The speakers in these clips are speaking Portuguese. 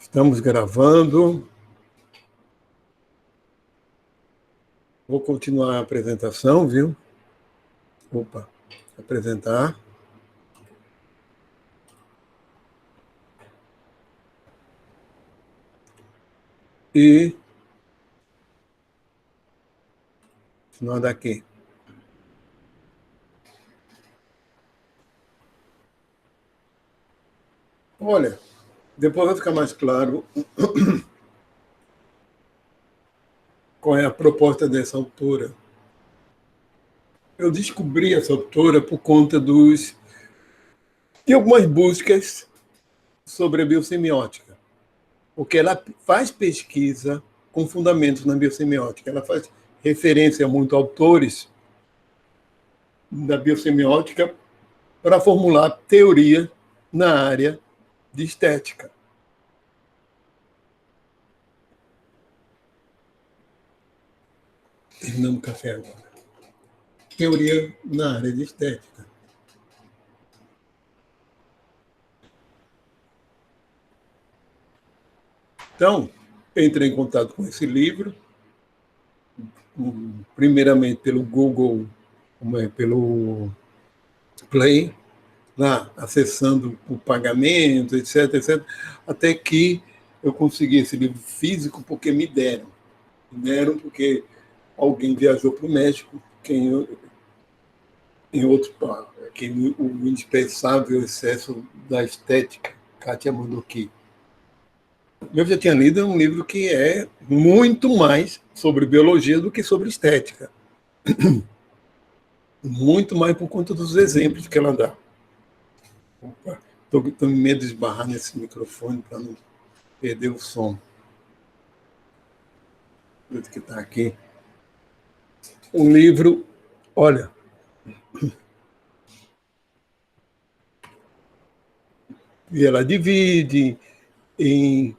Estamos gravando. Vou continuar a apresentação, viu? Opa, apresentar. E continuar daqui. Olha, depois vai ficar mais claro qual é a proposta dessa autora. Eu descobri essa autora por conta de algumas buscas sobre a biosemiótica, porque ela faz pesquisa com fundamentos na biosemiótica. Ela faz referência a muitos autores da biosemiótica para formular teoria na área de estética. Terminando o café agora. Teoria na área de estética. Então, entrei em contato com esse livro, primeiramente pelo Google, pelo Play, lá acessando o pagamento, etc, etc, até que eu consegui esse livro físico porque me deram. Me deram porque alguém viajou para o México, em outro que o indispensável excesso da estética, Kátia mandou aqui. Eu já tinha lido um livro que é muito mais sobre biologia do que sobre estética. Muito mais por conta dos exemplos que ela dá. Estou com medo de esbarrar nesse microfone para não perder o som. Do que está aqui. Um livro, olha, e ela divide em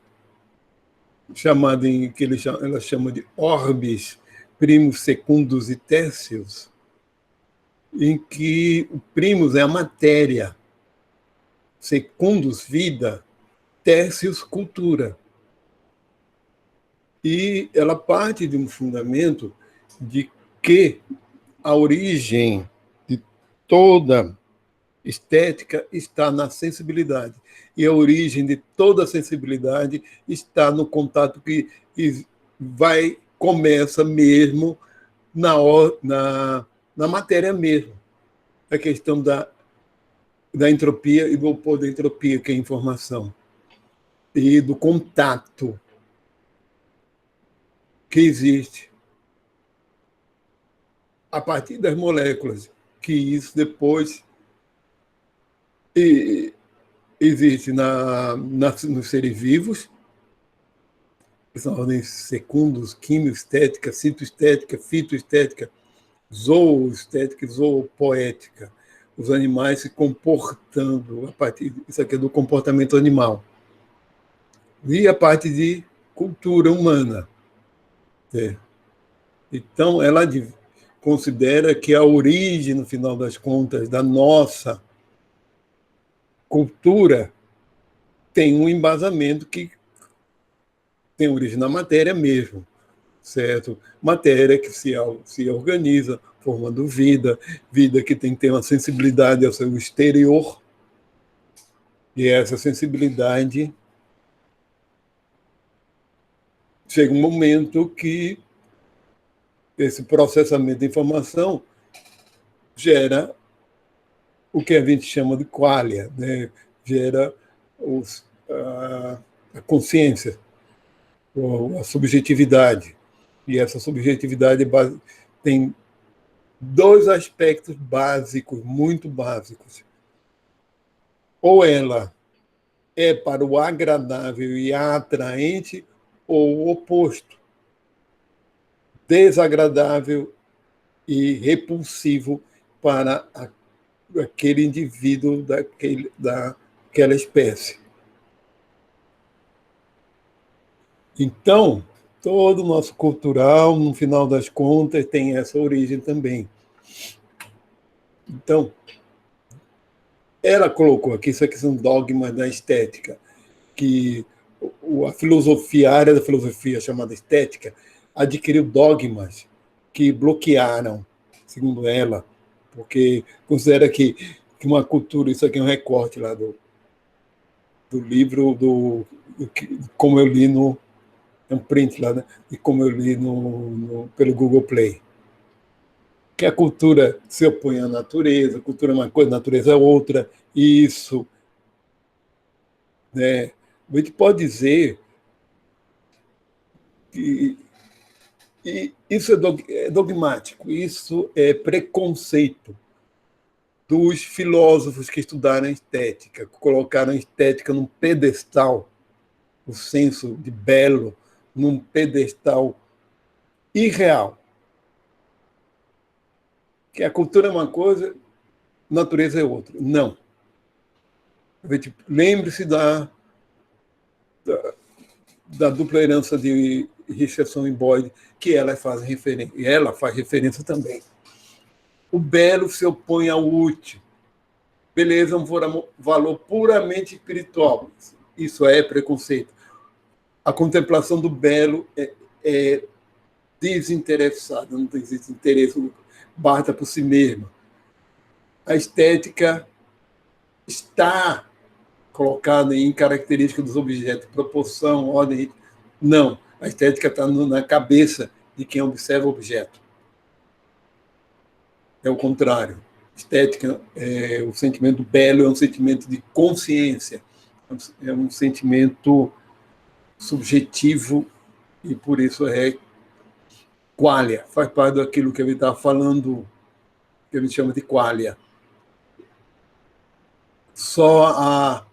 chamado em que ela chama de orbes, primos, secundos e tércios, em que o primos é a matéria, secundos, vida, tércios, cultura. E ela parte de um fundamento de que a origem de toda estética está na sensibilidade. E a origem de toda sensibilidade está no contato que começa mesmo na matéria mesmo. A questão da entropia e do oposto da entropia, que é a informação. E do contato que existe a partir das moléculas, que isso depois existe nos seres vivos, que são ordens secundos, quimioestética, citoestética, fitoestética, zooestética e zoopoética. Os animais se comportando, isso aqui é do comportamento animal. E a parte de cultura humana. Então, ela considera que a origem, no final das contas, da nossa cultura tem um embasamento que tem origem na matéria mesmo, certo? Matéria que se organiza, formando vida que tem que ter uma sensibilidade ao seu exterior, e essa sensibilidade chega um momento que esse processamento de informação gera o que a gente chama de qualia, né? Gera a consciência, a subjetividade. E essa subjetividade tem dois aspectos básicos, muito básicos. Ou ela é para o agradável e atraente, ou o oposto, desagradável e repulsivo para aquele indivíduo daquela espécie. Então, todo o nosso cultural, no final das contas, tem essa origem também. Então, ela colocou aqui, isso aqui são dogmas da estética, que a filosofia, a área da filosofia chamada estética, adquiriu dogmas que bloquearam, segundo ela, porque considera que uma cultura, isso aqui é um recorte lá do livro, como eu li no. É um print lá, né? E como eu li pelo Google Play. Que a cultura se opõe à natureza, a cultura é uma coisa, a natureza é outra, e isso, né? A gente pode dizer que isso é dogmático, isso é preconceito dos filósofos que estudaram a estética, colocaram a estética num pedestal, o senso de belo, num pedestal irreal. Que a cultura é uma coisa, a natureza é outra. Não. Lembre-se da dupla herança de Richardson e Boyd, que ela faz referência, e ela faz referência também. O belo se opõe ao útil. Beleza é um valor puramente espiritual. Isso é preconceito. A contemplação do belo é desinteressada, não existe interesse, basta por si mesma. A estética está colocada em característica dos objetos, proporção, ordem. Não, a estética está na cabeça de quem observa o objeto. É o contrário. Estética, o sentimento belo é um sentimento de consciência, é um sentimento subjetivo e por isso é qualia, faz parte daquilo que ele está falando, que ele chama de qualia. Só a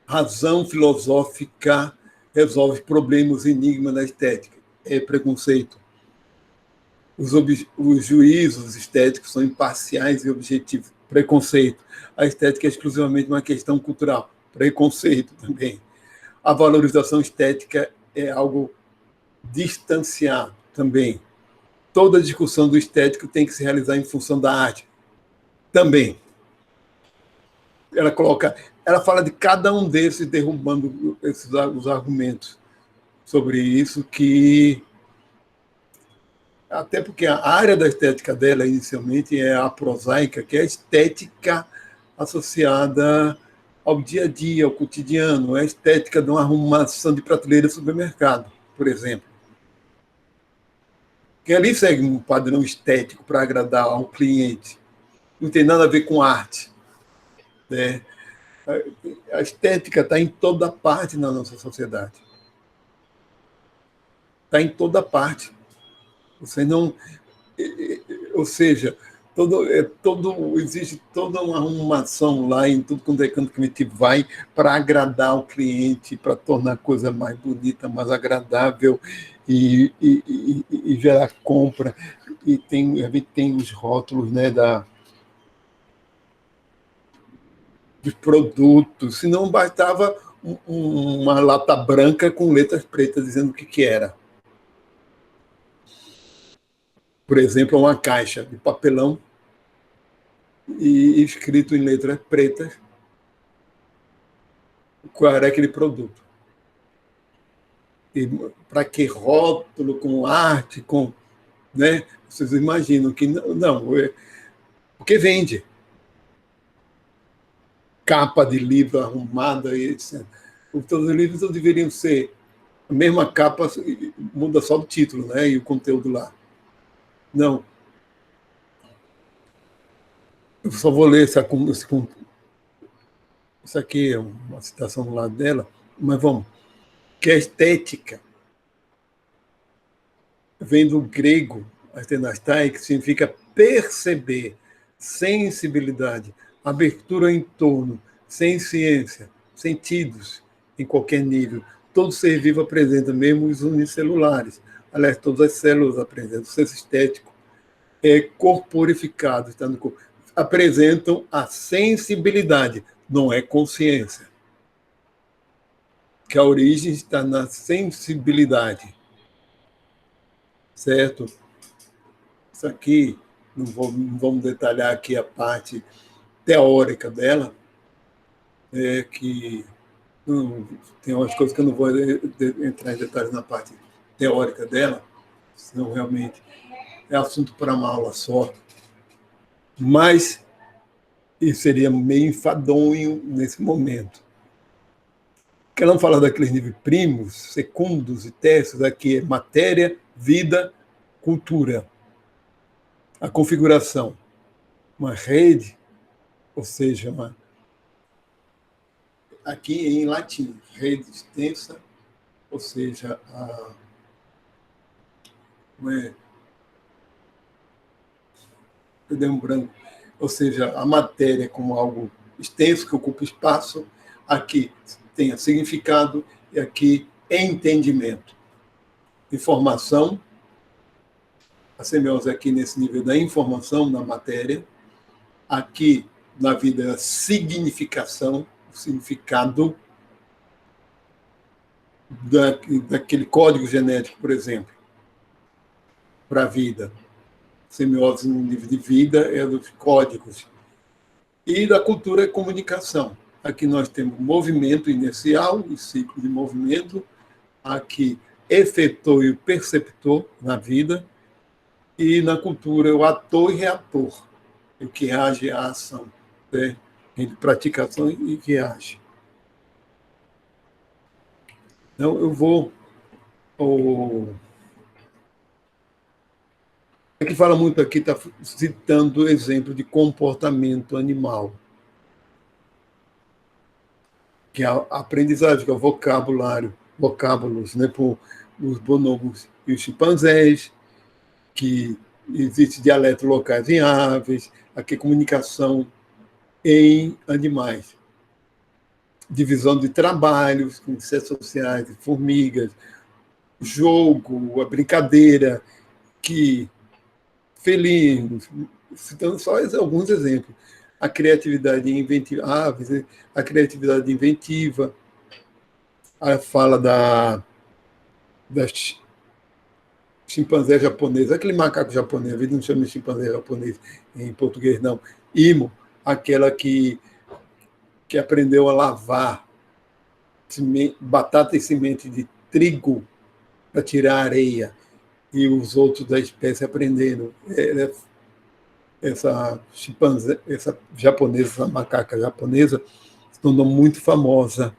razão filosófica resolve problemas, enigmas da estética. É preconceito. Os juízos estéticos são imparciais e objetivos. Preconceito. A estética é exclusivamente uma questão cultural. Preconceito também. A valorização estética é algo distanciado também. Toda discussão do estético tem que se realizar em função da arte também. Ela fala de cada um desses, derrubando os argumentos sobre isso, que até porque a área da estética dela, inicialmente, é a prosaica, que é a estética associada ao dia a dia, ao cotidiano, é a estética de uma arrumação de prateleira de supermercado, por exemplo. Que ali segue um padrão estético para agradar ao cliente. Não tem nada a ver com arte, né? A estética está em toda parte na nossa sociedade. Está em toda parte. Você não, ou seja, existe toda uma arrumação lá em tudo quanto é canto que a gente vai para agradar o cliente, para tornar a coisa mais bonita, mais agradável e gerar compra. E a gente tem os rótulos, né, dos produtos, se não bastava uma lata branca com letras pretas dizendo o que era. Por exemplo, uma caixa de papelão e escrito em letras pretas qual era aquele produto. Para que rótulo, com arte, com. Né? Vocês imaginam que não, porque vende. Capa de livro arrumada, e etc. Então, os livros não deveriam ser a mesma capa, muda só o título, né? E o conteúdo lá. Não. Eu só vou ler isso aqui é uma citação do lado dela, mas vamos. Que a estética vem do grego astenastai, que significa perceber, sensibilidade, abertura em torno, ciência, sentidos, em qualquer nível. Todo ser vivo apresenta, mesmo os unicelulares. Aliás, todas as células apresentam. O senso estético é corporificado, está no corpo. Apresentam a sensibilidade, não é consciência. Que a origem está na sensibilidade. Certo? Isso aqui, não vamos detalhar aqui a parte teórica dela, que tem umas coisas que eu não vou entrar em detalhes na parte teórica dela, senão realmente é assunto para uma aula só. Mas isso seria meio enfadonho nesse momento. Porque ela não fala daqueles níveis primos, secundos e terços, aqui é matéria, vida, cultura. A configuração. Uma rede, ou seja, aqui em latim, rede extensa, ou seja, eu dei um branco, ou seja, a matéria como algo extenso que ocupa espaço, aqui tenha significado e aqui entendimento. Informação, a semiose aqui nesse nível da informação na matéria, aqui na vida significação, o significado daquele código genético, por exemplo, para a vida. Semiose no nível de vida é dos códigos. E da cultura é comunicação. Aqui nós temos movimento inicial e ciclo de movimento. Aqui, efetor e o perceptor na vida. E na cultura, o ator e reator, o que age à ação. Né? Entre praticação e que age. Então, eu vou... que fala muito aqui, está citando exemplo de comportamento animal, que é a aprendizagem, que é o vocábulos, né, por os bonobos e os chimpanzés, que existe dialetos locais em aves, aqui comunicação em animais, divisão de trabalhos, com ciências sociais, de formigas, jogo, a brincadeira, que felinos, citando só alguns exemplos. A criatividade inventiva, a criatividade inventiva, a fala da chimpanzé japonesa, aquele macaco japonês, a vida não chama de chimpanzé japonês em português, não. Imo, aquela que aprendeu a lavar batata e semente de trigo para tirar a areia, e os outros da espécie aprenderam. Essa chimpanzé, essa japonesa, essa macaca japonesa, se tornou muito famosa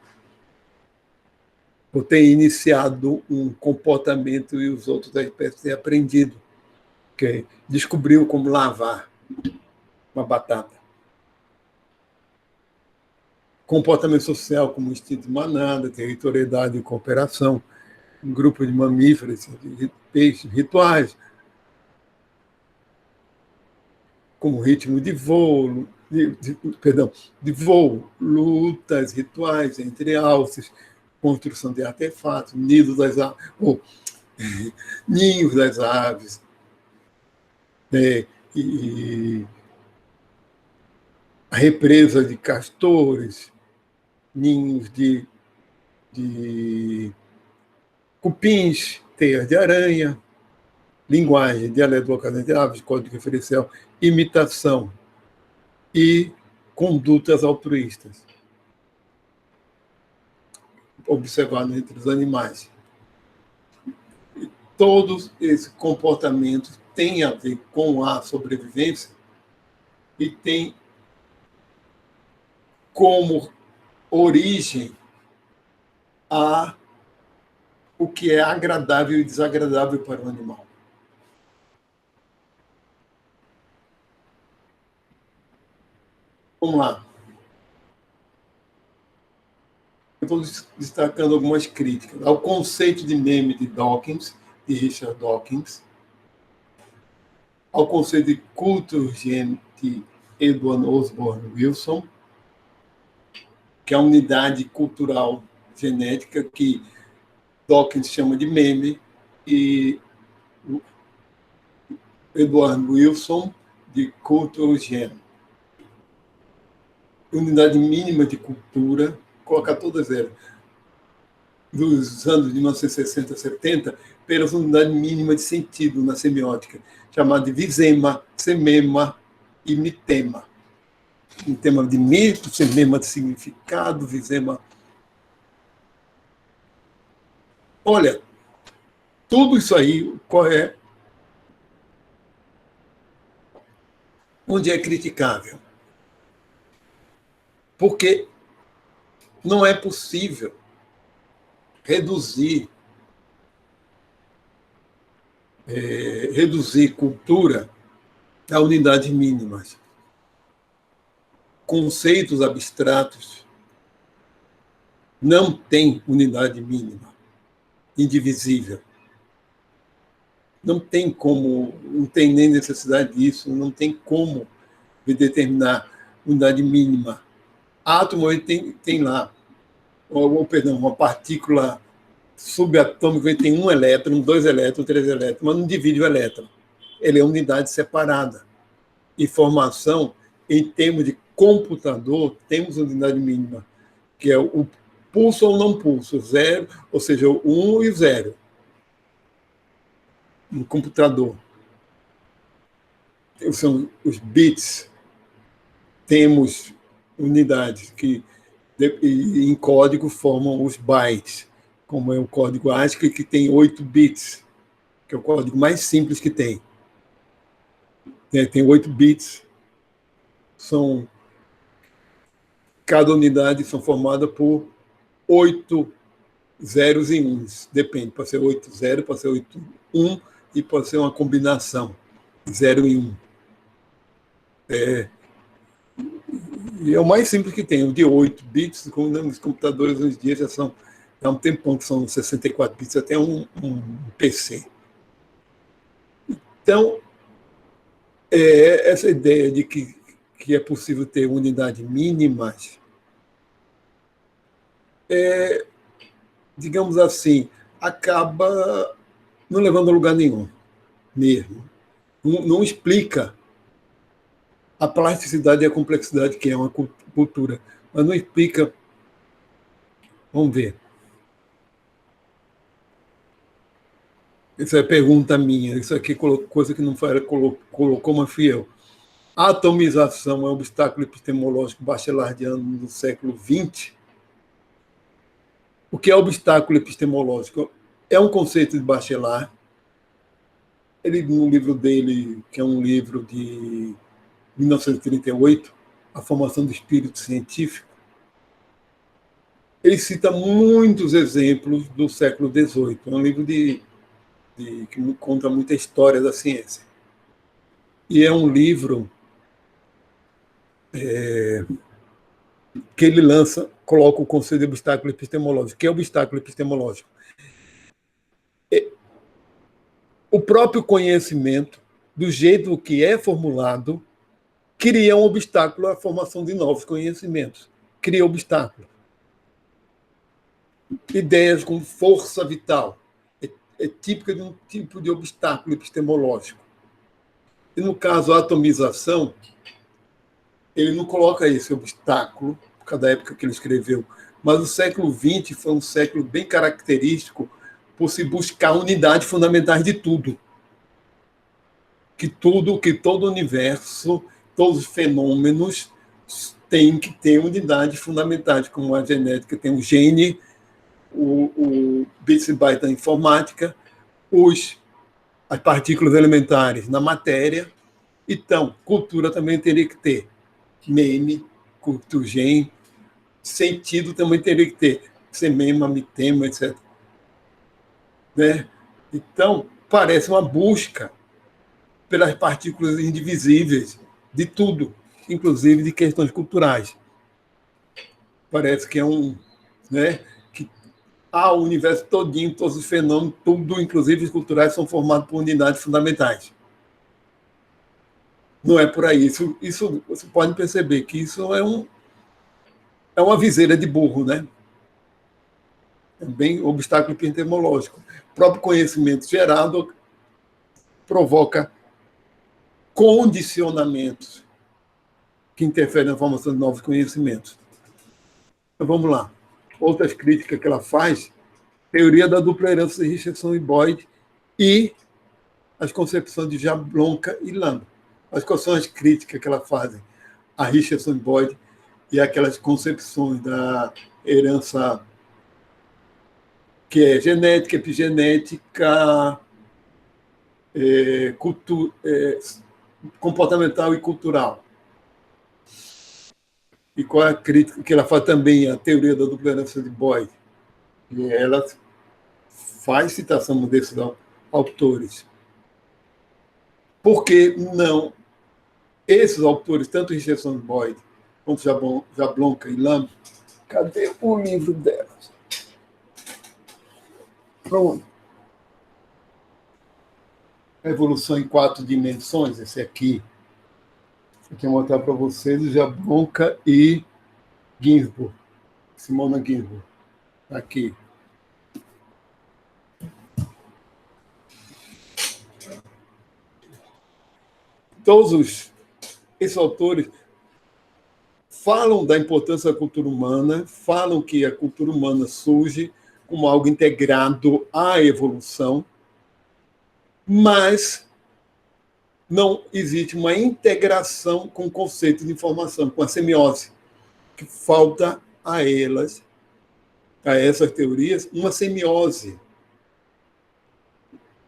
por ter iniciado um comportamento e os outros da espécie terem aprendido, que descobriu como lavar uma batata. Comportamento social como instinto de manada, territorialidade e cooperação, um grupo de mamíferos, de peixes, rituais, como ritmo de voo, de voo, lutas, rituais entre alces, construção de artefatos, ninhos das aves, e a represa de castores, ninhos de cupins, teias de aranha, linguagem, dialeto local entre aves, código referencial, imitação e condutas altruístas, observado entre os animais. E todos esses comportamentos têm a ver com a sobrevivência e tem como origem o que é agradável e desagradável para o animal. Vamos lá. Eu estou destacando algumas críticas ao conceito de meme de Dawkins, de Richard Dawkins, ao conceito de culture gene de Edward Osborne Wilson, que é a unidade cultural genética que Dawkins chama de meme e Edward Wilson de culture gene. Unidade mínima de cultura, colocar todas elas, dos anos de 1960 a 70, pelas unidades mínimas de sentido na semiótica, chamada de visema, semema e mitema. Mitema de mito, semema de significado, visema Olha, tudo isso aí, onde é criticável? Porque não é possível reduzir cultura a unidades mínimas. Conceitos abstratos não têm unidade mínima, indivisível. Não tem como, não tem nem necessidade disso, não tem como determinar unidade mínima. Átomo tem lá, perdão, uma partícula subatômica tem um elétron, dois elétrons, três elétrons, mas não divide o elétron. Ele é unidade separada. Informação, em termos de computador, temos unidade mínima, que é o pulso ou não pulso, zero, ou seja, o 1 e o 0. No computador. São os bits. Temos unidades que, em código, formam os bytes, como é o código ASCII, que tem 8 bits, que é o código mais simples que tem. Tem 8 bits. Cada unidade são formada por 8 zeros e uns. Depende, pode ser 8 0, pode ser 8 1 e pode ser uma combinação, 0 e 1. E é o mais simples que tem, o de 8 bits, como nos computadores hoje em dia já são, há um tempão que são 64 bits, até um PC. Então, essa ideia de que é possível ter unidades mínimas, digamos assim, acaba não levando a lugar nenhum, mesmo. Não explica a plasticidade e a complexidade que é uma cultura, mas não explica. Vamos ver. Isso é pergunta minha, isso aqui coisa que não foi, colocou, mas fui eu. A atomização é um obstáculo epistemológico bachelardiano do século XX. O que é obstáculo epistemológico? É um conceito de Bachelard. Ele, no livro dele, que é um livro de 1938, A Formação do Espírito Científico, ele cita muitos exemplos do século XVIII. É um livro que conta muita história da ciência. E é um livro que ele coloca o conceito de obstáculo epistemológico. O que é obstáculo epistemológico? O próprio conhecimento, do jeito que é formulado, cria um obstáculo à formação de novos conhecimentos. Cria obstáculo. Ideias com força vital. É típica de um tipo de obstáculo epistemológico. E no caso, a atomização, ele não coloca esse obstáculo, por causa da época que ele escreveu, mas o século XX foi um século bem característico por se buscar unidades fundamentais de tudo. Que todo o universo, todos os fenômenos têm que ter unidades fundamentais, como a genética tem o gene, o bits e bytes da informática, as partículas elementares na matéria. Então, cultura também teria que ter meme, culturgem, sentido também teria que ter semema, mitema, etc. Né? Então, parece uma busca pelas partículas indivisíveis de tudo, inclusive de questões culturais. Parece que é que o universo todinho, todos os fenômenos, tudo, inclusive os culturais, são formados por unidades fundamentais. Não é por aí. Isso você pode perceber que isso é uma viseira de burro, né? É bem obstáculo epistemológico. O próprio conhecimento gerado provoca condicionamentos que interferem na formação de novos conhecimentos. Então, vamos lá. Outras críticas que ela faz, teoria da dupla herança de Richardson e Boyd e as concepções de Jablonka e Land. Mas quais são as críticas que ela faz a Richardson e Boyd e aquelas concepções da herança que é genética, epigenética, comportamental e cultural. E qual é a crítica que ela faz também, a teoria da dupla herança de Boyd. E ela faz citação desses autores. Por que não esses autores, tanto Richardson Boyd quanto Jablonka e Lamb, cadê o livro delas? Pronto. Evolução em 4 dimensões, esse aqui. Eu quero mostrar para vocês o Jablonka e Ginsburg. Simona Ginsburg. Aqui. Todos esses autores falam da importância da cultura humana, falam que a cultura humana surge como algo integrado à evolução, mas não existe uma integração com o conceito de informação, com a semiose, que falta a elas, a essas teorias, uma semiose.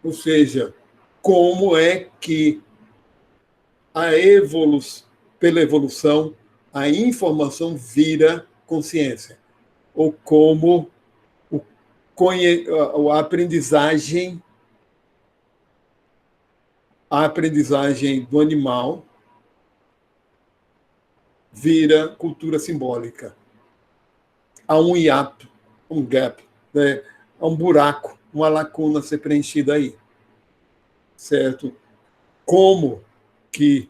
Ou seja, como é que pela evolução, a informação vira consciência, ou como a aprendizagem do animal vira cultura simbólica. Há um hiato, um gap, né? Há um buraco, uma lacuna a ser preenchida aí. Certo? Como que,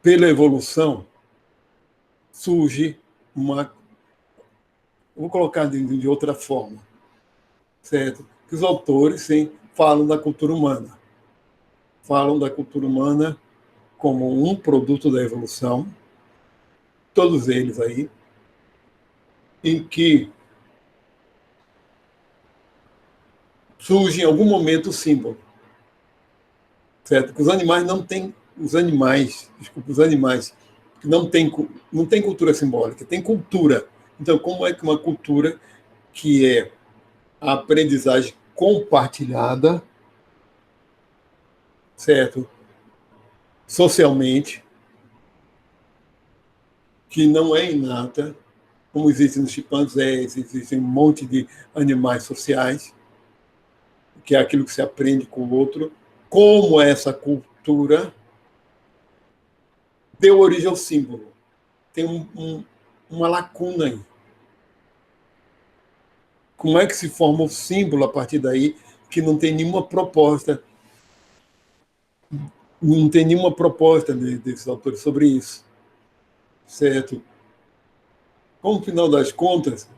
pela evolução, surge uma... Vou colocar de outra forma. Certo? Que os autores, sim, falam da cultura humana. Falam da cultura humana como um produto da evolução, todos eles aí, em que surge em algum momento o símbolo. Certo? Que os animais que não têm cultura simbólica, tem cultura. Então, como é que uma cultura que é a aprendizagem compartilhada, certo? Socialmente, que não é inata, como existe nos chimpanzés, existe um monte de animais sociais, que é aquilo que se aprende com o outro, como essa cultura deu origem ao símbolo. Tem uma lacuna aí. Como é que se forma o símbolo a partir daí, que não tem nenhuma proposta, desses autores sobre isso, certo? Como, no final das contas,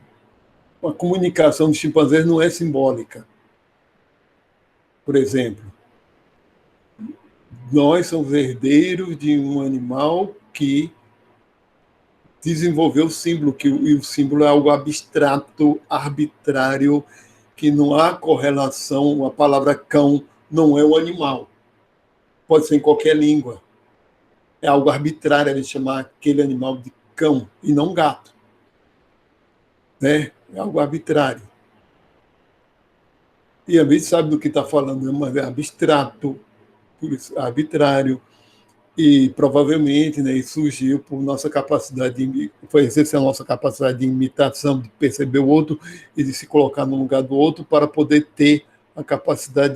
a comunicação dos chimpanzés não é simbólica. Por exemplo, nós somos herdeiros de um animal que desenvolveu o símbolo, e o símbolo é algo abstrato, arbitrário, que não há correlação. A palavra cão não é um animal. Pode ser em qualquer língua. É algo arbitrário a gente chamar aquele animal de cão e não gato. Né? É algo arbitrário. E a gente sabe do que está falando, mas é abstrato, por isso, arbitrário. E provavelmente, né, isso surgiu por nossa capacidade foi exercer a nossa capacidade de imitação, de perceber o outro e de se colocar no lugar do outro para poder ter a capacidade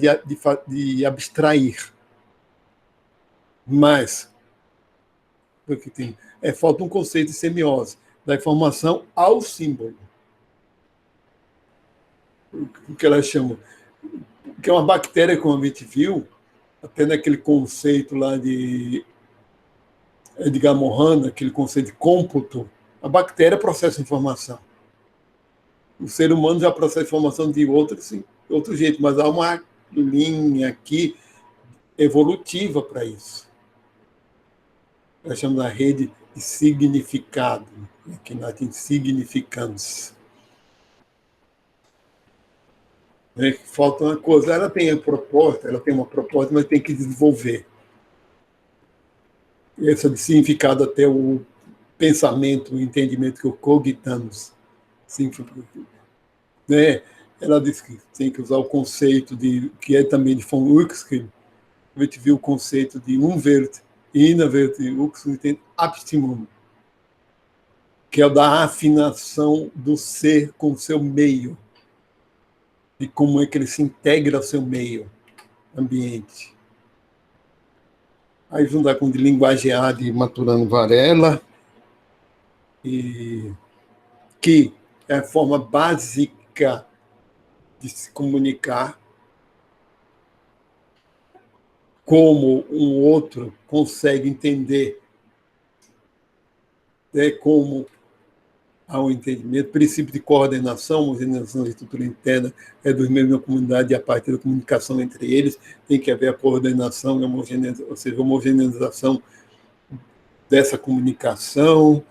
de abstrair. Mas porque falta um conceito de semiose, da informação ao símbolo. O que elas chamam, que é uma bactéria, como a gente viu, até naquele conceito lá de Edgar Morin, aquele conceito de cômputo, a bactéria processa informação. O ser humano já processa informação de outro jeito, mas há uma linha aqui evolutiva para isso. Nós chamamos da rede de significado, aqui em latim, significans. Falta uma coisa, ela tem uma proposta, mas tem que desenvolver. Esse significado até pensamento, o entendimento que o cogitamos, né? Ela disse que tem que usar o conceito que é também de von Uexküll. A gente viu o conceito de Umwelt, Innerwelt, Uxwelt, Abstimmung, que é o da afinação do ser com o seu meio, e como é que ele se integra ao seu meio ambiente. Aí juntar com de linguagear de Maturano Varela, e que é a forma básica de se comunicar, como um outro consegue entender, né, como há um entendimento, princípio de coordenação, homogeneização da estrutura interna é dos membros da comunidade, e a partir da comunicação entre eles tem que haver a coordenação, ou seja, homogeneização dessa comunicação.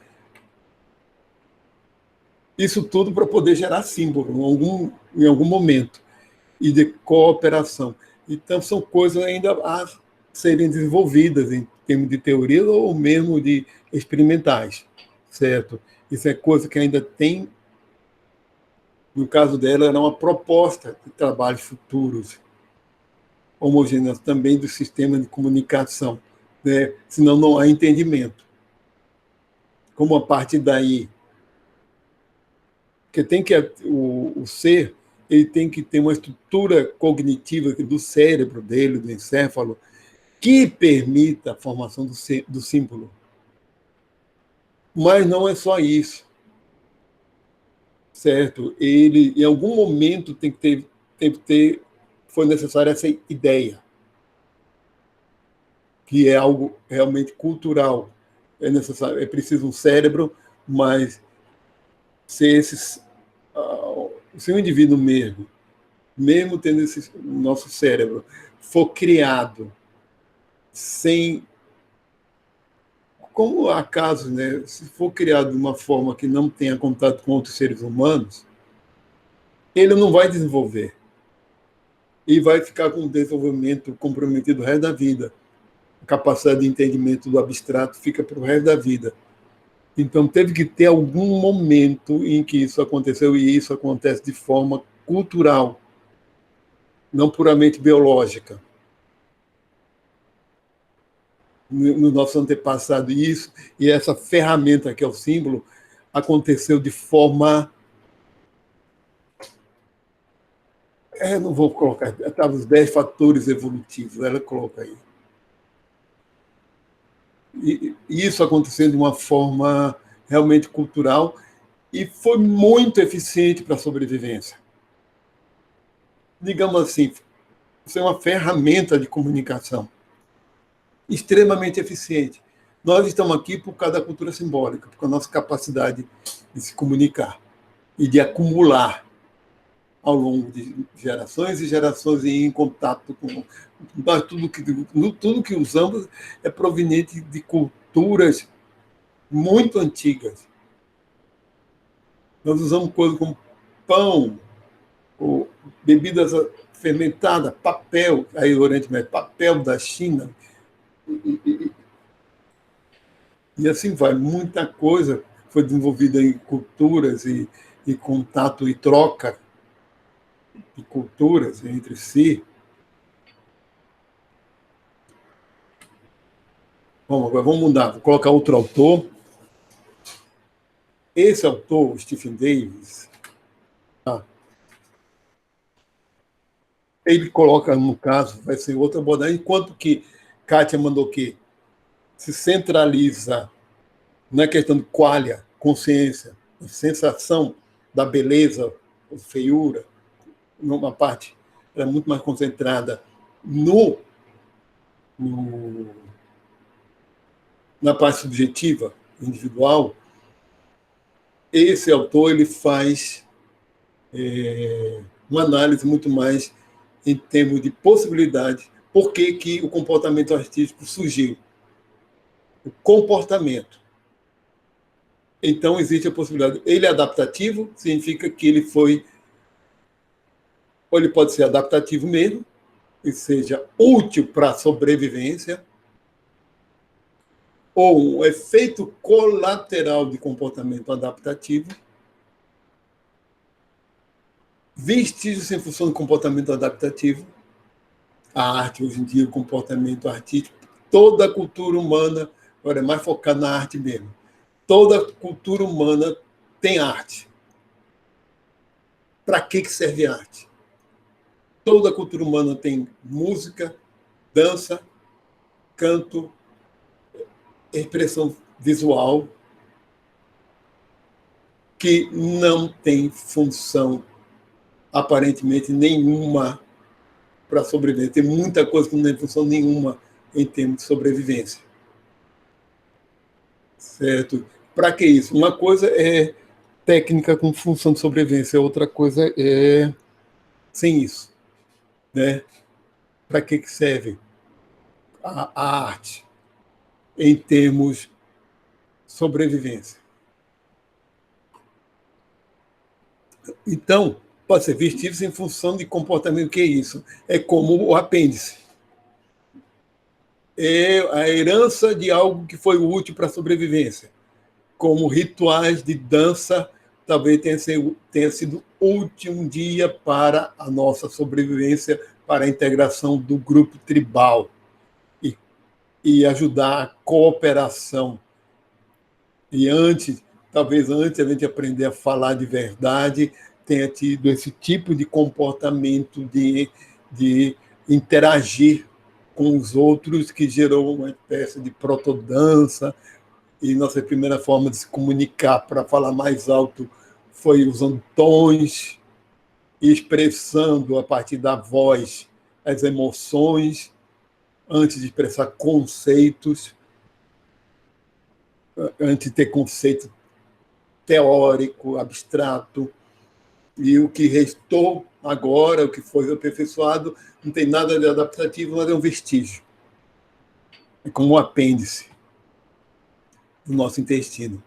Isso tudo para poder gerar símbolo em algum momento, e de cooperação. Então, são coisas ainda a serem desenvolvidas em termos de teoria ou mesmo de experimentais, certo? Isso é coisa que ainda tem, no caso dela, era uma proposta de trabalhos futuros, homogêneos também do sistema de comunicação, né? Senão não há entendimento. Como a partir daí, que tem que o ser, ele tem que ter uma estrutura cognitiva do cérebro dele, do encéfalo, que permita a formação do símbolo. Mas não é só isso, certo? Ele, em algum momento, foi necessária essa ideia, que é algo realmente cultural. É necessário, é preciso um cérebro, mas se o indivíduo mesmo tendo esse nosso cérebro, for criado sem, como há casos, né, se for criado de uma forma que não tenha contato com outros seres humanos, ele não vai desenvolver e vai ficar com o desenvolvimento comprometido o resto da vida. A capacidade de entendimento do abstrato fica para o resto da vida. Então, teve que ter algum momento em que isso aconteceu, e isso acontece de forma cultural, não puramente biológica. No nosso antepassado, isso, e essa ferramenta que é o símbolo, aconteceu de forma... não vou colocar, estava os 10 fatores evolutivos, ela coloca aí. E isso aconteceu de uma forma realmente cultural e foi muito eficiente para a sobrevivência. Digamos assim, isso é uma ferramenta de comunicação extremamente eficiente. Nós estamos aqui por causa da cultura simbólica, por causa da nossa capacidade de se comunicar e de acumular ao longo de gerações e gerações e em contato com nós. Tudo que usamos é proveniente de culturas muito antigas. Nós usamos coisas como pão, ou bebidas fermentadas, papel, aí o Oriente Médio, papel da China, e assim vai. Muita coisa foi desenvolvida em culturas e contato e troca de culturas entre si. Bom, agora vamos mudar, vou colocar outro autor. Esse autor, Stephen Davis, ele coloca, no caso, vai ser outra abordagem, enquanto que Kátia Mandoki se centraliza na questão de qualia, consciência, sensação da beleza, feiura, numa parte era muito mais concentrada na parte subjetiva, individual. Esse autor ele faz uma análise muito mais em termos de possibilidade, por que o comportamento artístico surgiu. O comportamento. Então, existe a possibilidade. Ele é adaptativo, significa que ele foi... Ou ele pode ser adaptativo mesmo, e seja útil para a sobrevivência, ou um efeito colateral de comportamento adaptativo, vestígios em função do comportamento adaptativo, a arte hoje em dia, o comportamento artístico, toda a cultura humana, agora é mais focado na arte mesmo, toda cultura humana tem arte. Para que serve a arte? Toda cultura humana tem música, dança, canto, expressão visual, que não tem função aparentemente nenhuma para sobreviver. Tem muita coisa que não tem função nenhuma em termos de sobrevivência. Certo? Para que isso? Uma coisa é técnica com função de sobrevivência, outra coisa é sem isso. Né? Para que serve a arte em termos de sobrevivência? Então, pode ser vestígios em função de comportamento. O que é isso? É como o apêndice. É a herança de algo que foi útil para a sobrevivência. Como rituais de dança, talvez tenha sido útil um dia para a nossa sobrevivência, para a integração do grupo tribal e ajudar a cooperação. E talvez antes a gente aprender a falar de verdade, tenha tido esse tipo de comportamento de interagir com os outros, que gerou uma espécie de protodança. E nossa primeira forma de se comunicar para falar mais alto foi usando tons e expressando a partir da voz as emoções, antes de expressar conceitos, antes de ter conceito teórico, abstrato. E o que restou agora, o que foi aperfeiçoado, não tem nada de adaptativo, mas é um vestígio. É como um apêndice do nosso intestino.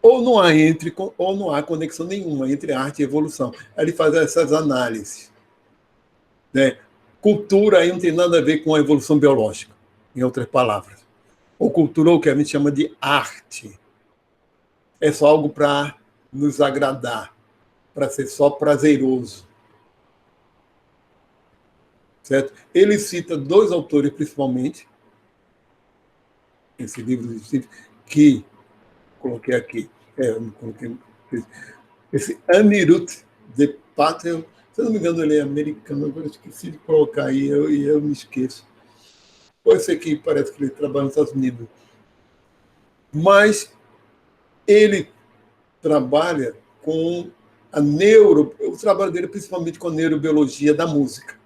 Ou não há conexão nenhuma entre arte e evolução. Aí ele faz essas análises. Né? Cultura aí não tem nada a ver com a evolução biológica, em outras palavras. Ou cultura, o que a gente chama de arte. É só algo para nos agradar, para ser só prazeroso. Certo? Ele cita dois autores, principalmente, esse livro que coloquei aqui, esse Anirudh de Patel, se eu não me engano, ele é americano, agora esqueci de colocar aí, e eu me esqueço. Pode ser que parece que ele trabalha nos Estados Unidos. Mas ele trabalha com o trabalho dele principalmente com a neurobiologia da música.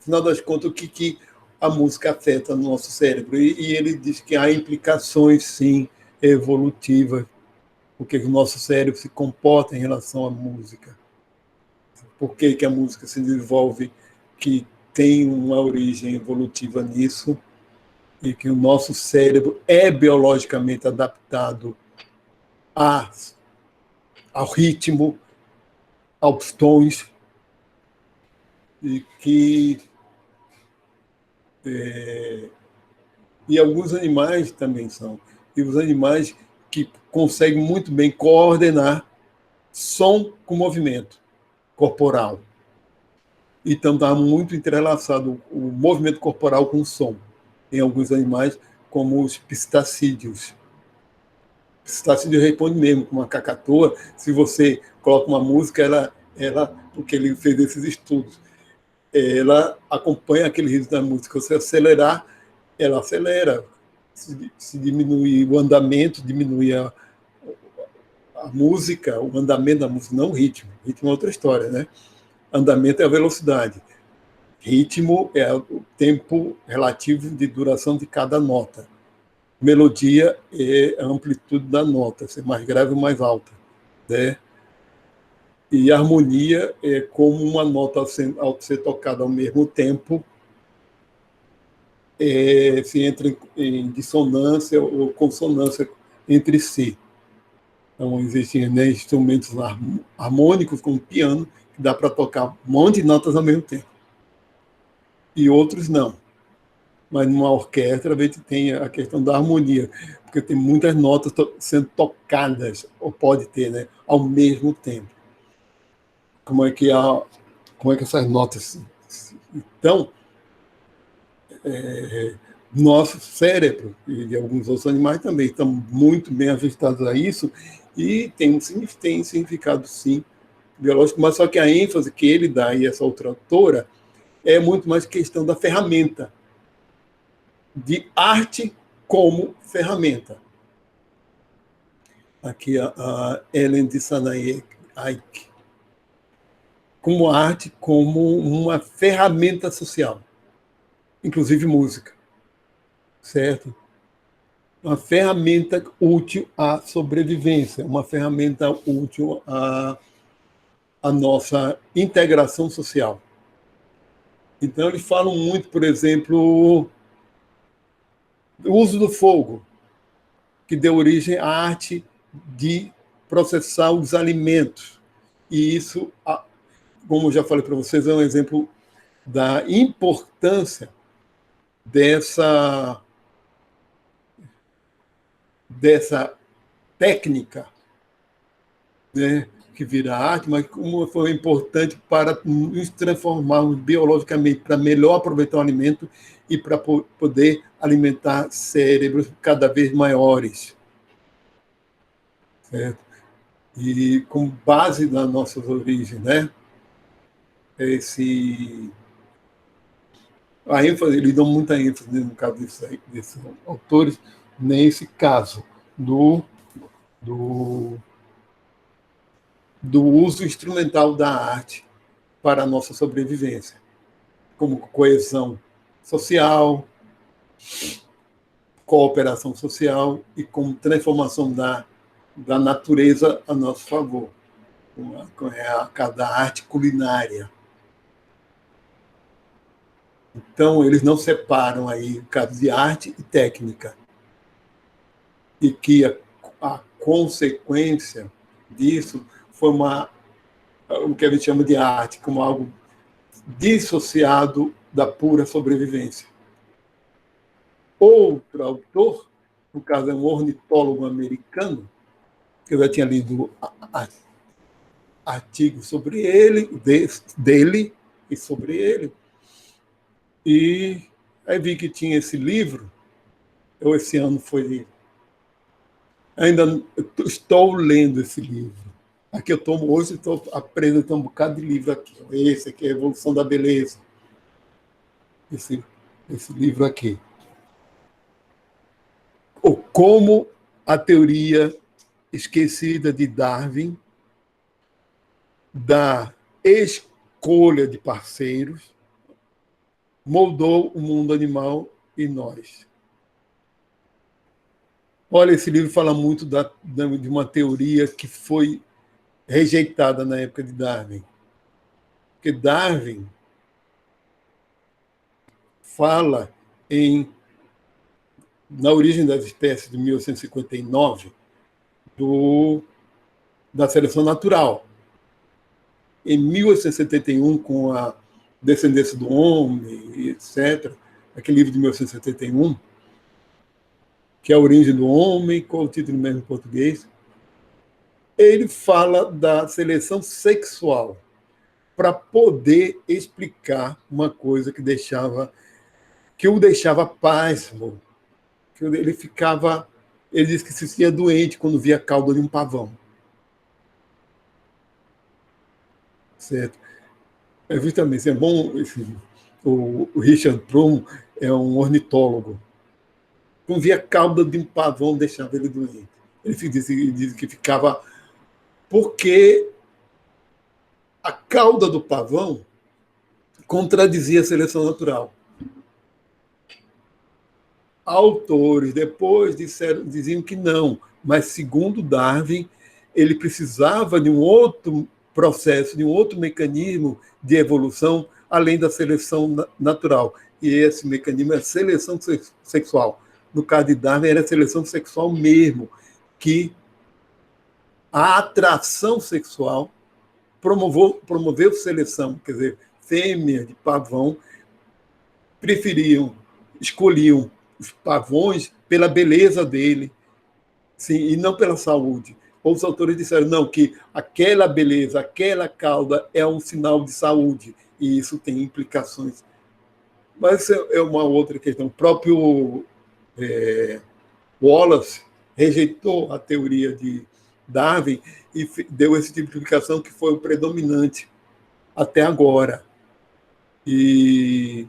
Afinal das contas, o que a música afeta no nosso cérebro? E ele diz que há implicações, sim, evolutivas, porque o nosso cérebro se comporta em relação à música. Por que a música se desenvolve, que tem uma origem evolutiva nisso, e que o nosso cérebro é biologicamente adaptado ao ritmo, aos tons, e que e alguns animais também são. E os animais que conseguem muito bem coordenar som com movimento corporal. Então está muito entrelaçado o movimento corporal com o som. Em alguns animais, como os pistacídeos. O pistacídeo responde mesmo com uma cacatoa. Se você coloca uma música, ela porque ele fez esses estudos, ela acompanha aquele ritmo da música. Se você acelerar, ela acelera. Se diminuir o andamento, diminui a música, o andamento da música, não o ritmo. O ritmo é outra história, né? Andamento é a velocidade. Ritmo é o tempo relativo de duração de cada nota. Melodia é a amplitude da nota, ser mais grave ou mais alta. Né? E harmonia é como uma nota, ao ser tocada ao mesmo tempo, se entra em dissonância ou consonância entre si. Então, existem, né, instrumentos harmônicos, como piano, que dá para tocar um monte de notas ao mesmo tempo. E outros não. Mas numa orquestra a gente tem a questão da harmonia, porque tem muitas notas sendo tocadas, ou pode ter, né, ao mesmo tempo. Como é que, como é que essas notas... Então, nosso cérebro e de alguns outros animais também estão muito bem ajustados a isso e tem significado, sim, biológico, mas só que a ênfase que ele dá, e essa outra autora, é muito mais questão da ferramenta, de arte como ferramenta. Aqui a Ellen de Sanaik, como arte, como uma ferramenta social, inclusive música, certo? Uma ferramenta útil à sobrevivência, uma ferramenta útil à nossa integração social. Então, eles falam muito, por exemplo, do uso do fogo, que deu origem à arte de processar os alimentos. E isso, como eu já falei para vocês, é um exemplo da importância dessa técnica, né, que vira arte, mas como foi importante para nos transformarmos biologicamente, para melhor aproveitar o alimento e para poder alimentar cérebros cada vez maiores. Certo? E com base nas nossas origens, né? A ênfase, eles dão muita ênfase no caso desses autores, nesse caso do, do uso instrumental da arte para a nossa sobrevivência, como coesão social, cooperação social e como transformação da natureza a nosso favor, com a arte culinária. Então, eles não separam aí o caso de arte e técnica. E que a consequência disso foi o que a gente chama de arte, como algo dissociado da pura sobrevivência. Outro autor, no caso é um ornitólogo americano, que eu já tinha lido artigos sobre ele, dele e sobre ele, e aí vi que tinha esse livro, esse ano foi... Ainda estou lendo esse livro. Aqui hoje estou apresentando um bocado de livro aqui. Esse aqui é a Evolução da Beleza. Esse livro aqui. Como a teoria esquecida de Darwin da escolha de parceiros moldou o mundo animal e nós. Olha, esse livro fala muito de uma teoria que foi rejeitada na época de Darwin. Porque Darwin fala na Origem das Espécies, de 1859, da seleção natural. Em 1871, com a Descendência do Homem, etc., aquele livro de 1871, que é a Origem do Homem, com o título mesmo em português, ele fala da seleção sexual para poder explicar uma coisa que o deixava pasmo, que ele disse que se sentia doente quando via a cauda de um pavão. Certo? É justamente, é bom, o Richard Prum é um ornitólogo. Quando via a cauda de um pavão, deixava ele doente. Ele diz que ficava... Porque a cauda do pavão contradizia a seleção natural. Autores depois diziam que não, mas segundo Darwin, ele precisava de um outro processo, de um outro mecanismo de evolução, além da seleção natural. E esse mecanismo é a seleção sexual. No caso de Darwin, era a seleção sexual mesmo, que a atração sexual promoveu seleção, quer dizer, fêmeas de pavão preferiam escolhiam os pavões pela beleza dele, sim, e não pela saúde. Os autores disseram não, que aquela beleza, aquela cauda é um sinal de saúde, e isso tem implicações. Mas isso é uma outra questão. O próprio Wallace rejeitou a teoria de Darwin e deu essa tipificação que foi o predominante até agora. E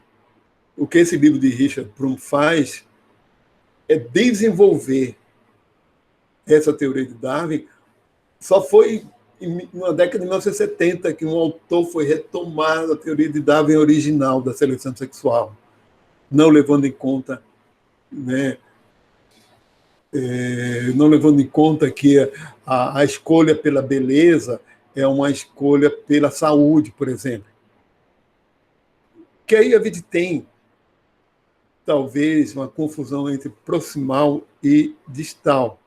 o que esse livro de Richard Prum faz é desenvolver essa teoria de Darwin. Só foi na década de 1970 que um autor foi retomar a teoria de Darwin original da seleção sexual, não levando em conta, né, não levando em conta que a escolha pela beleza é uma escolha pela saúde, por exemplo. Que aí a gente tem, talvez, uma confusão entre proximal e distal,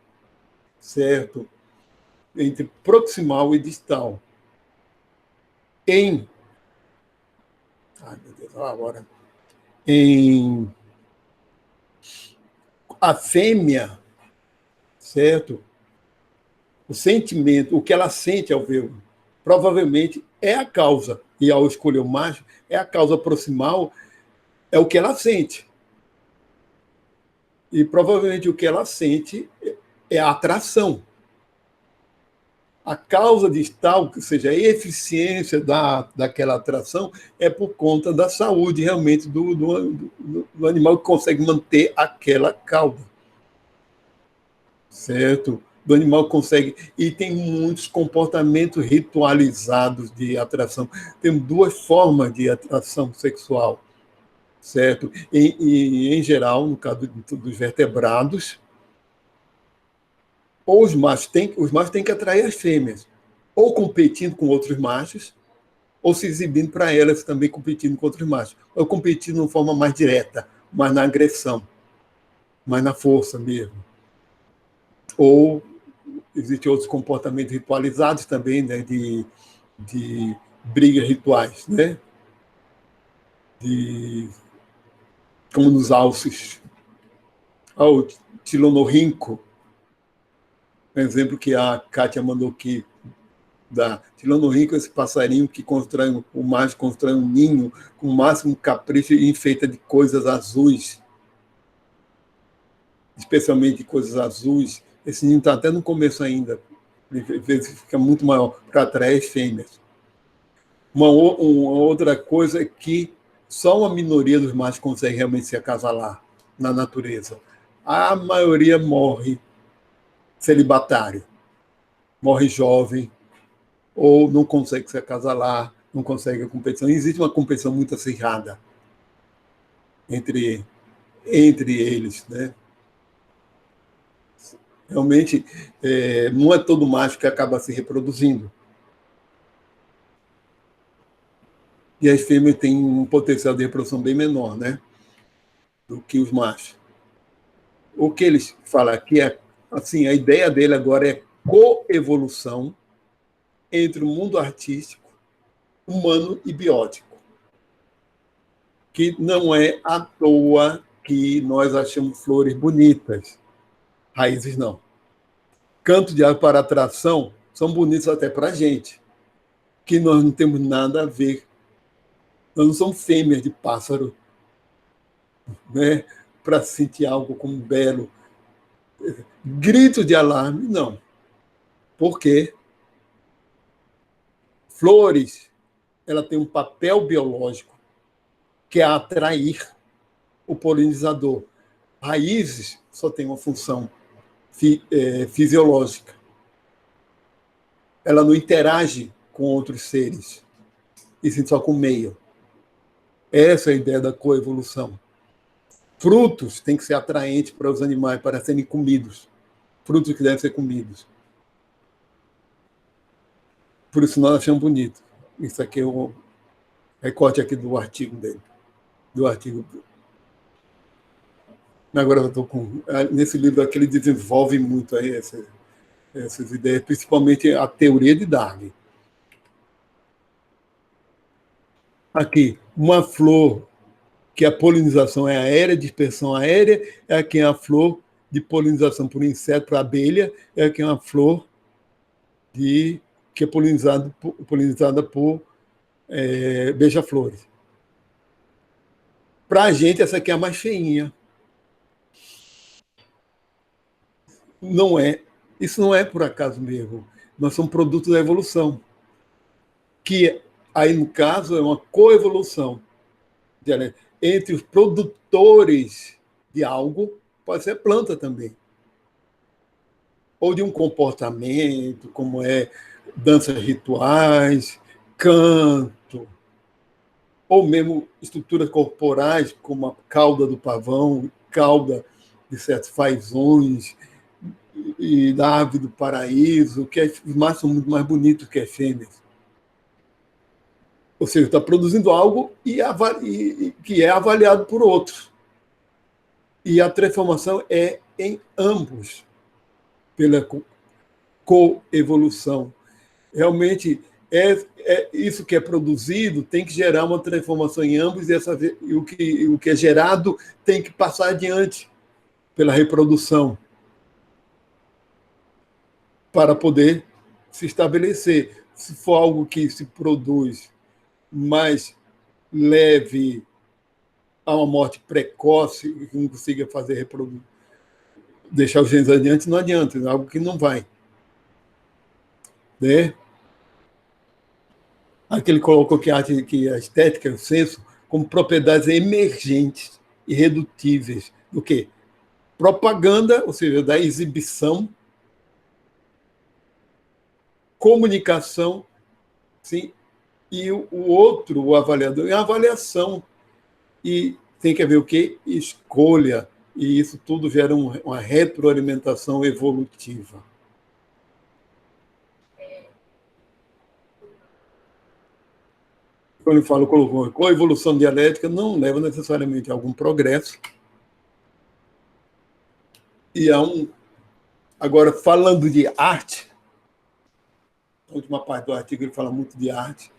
certo? Entre proximal e distal. Ai, meu Deus, agora. A fêmea, certo? O sentimento, o que ela sente ao ver, provavelmente é a causa, e ao escolher o macho, é a causa proximal, é o que ela sente. E provavelmente o que ela sente é a atração. A causa distal, ou seja, a eficiência daquela atração, é por conta da saúde realmente do animal que consegue manter aquela cauda. Certo? Do animal consegue. E tem muitos comportamentos ritualizados de atração. Tem duas formas de atração sexual, certo? Em geral, no caso dos vertebrados, ou os machos têm que atrair as fêmeas, ou competindo com outros machos, ou se exibindo para elas também competindo com outros machos, ou competindo de uma forma mais direta, mais na agressão, mais na força mesmo. Ou existem outros comportamentos ritualizados também, né, de brigas rituais, né? Como nos alces. O tilonorrinco, um exemplo que a Kátia mandou aqui, da tilonorrinco, esse passarinho que constrói, o macho constrói um ninho com o máximo capricho e enfeita de coisas azuis, especialmente de coisas azuis. Esse ninho está até no começo ainda, às vezes fica muito maior, para atrair as fêmeas. Uma outra coisa é que só uma minoria dos machos consegue realmente se acasalar na natureza. A maioria morre celibatário, morre jovem, ou não consegue se acasalar, não consegue a competição. E existe uma competição muito acirrada entre eles, né? Realmente, não é todo macho que acaba se reproduzindo. E as fêmeas têm um potencial de reprodução bem menor, né, do que os machos. O que eles falam aqui é, assim, a ideia dele agora é coevolução entre o mundo artístico, humano e biótico. Que não é à toa que nós achamos flores bonitas, raízes não. Canto de ave para atração são bonitos até para a gente, que nós não temos nada a ver. Nós não somos fêmeas de pássaro, né, para sentir algo como belo. Grito de alarme, não. Por quê? Flores, ela tem um papel biológico, que é atrair o polinizador. Raízes só tem uma função fisiológica. Ela não interage com outros seres, e sim só com o meio. Essa é a ideia da coevolução. Frutos têm que ser atraentes para os animais, para serem comidos. Frutos que devem ser comidos. Por isso nós achamos bonito. Isso aqui é o recorte aqui do artigo dele. Do artigo. Agora eu estou com. Nesse livro aqui ele desenvolve muito aí essas ideias, principalmente a teoria de Darwin. Aqui, uma flor que a polinização é aérea, dispersão aérea, é aqui a flor de polinização por inseto, para abelha, é aqui uma flor que é polinizada por beija-flores. Para a gente, essa aqui é a mais feinha. Não é. Isso não é por acaso mesmo. Nós somos produtos da evolução. Que aí, no caso, é uma coevolução entre os produtores de algo, pode ser planta também, ou de um comportamento, como danças rituais, canto, ou mesmo estruturas corporais, como a cauda do pavão, cauda de certos fazões, e da ave do paraíso, que os machos são muito mais bonitos que as fêmeas. Ou seja, está produzindo algo que é avaliado por outros. E a transformação é em ambos, pela coevolução. Realmente, isso que é produzido tem que gerar uma transformação em ambos, e o que é gerado tem que passar adiante pela reprodução para poder se estabelecer. Se for algo que se produz mais leve a uma morte precoce, que não consiga fazer reproduzir, deixar os genes adiante, não adianta, é algo que não vai. Né? Aqui ele colocou que a estética, o senso, como propriedades emergentes, irredutíveis. Do quê? Propaganda, ou seja, da exibição, comunicação, sim, e o outro, o avaliador, é a avaliação. E tem que haver o quê? Escolha. E isso tudo gera uma retroalimentação evolutiva. Quando ele fala, colocou, com a evolução dialética não leva necessariamente a algum progresso. E agora, falando de arte, a última parte do artigo ele fala muito de arte.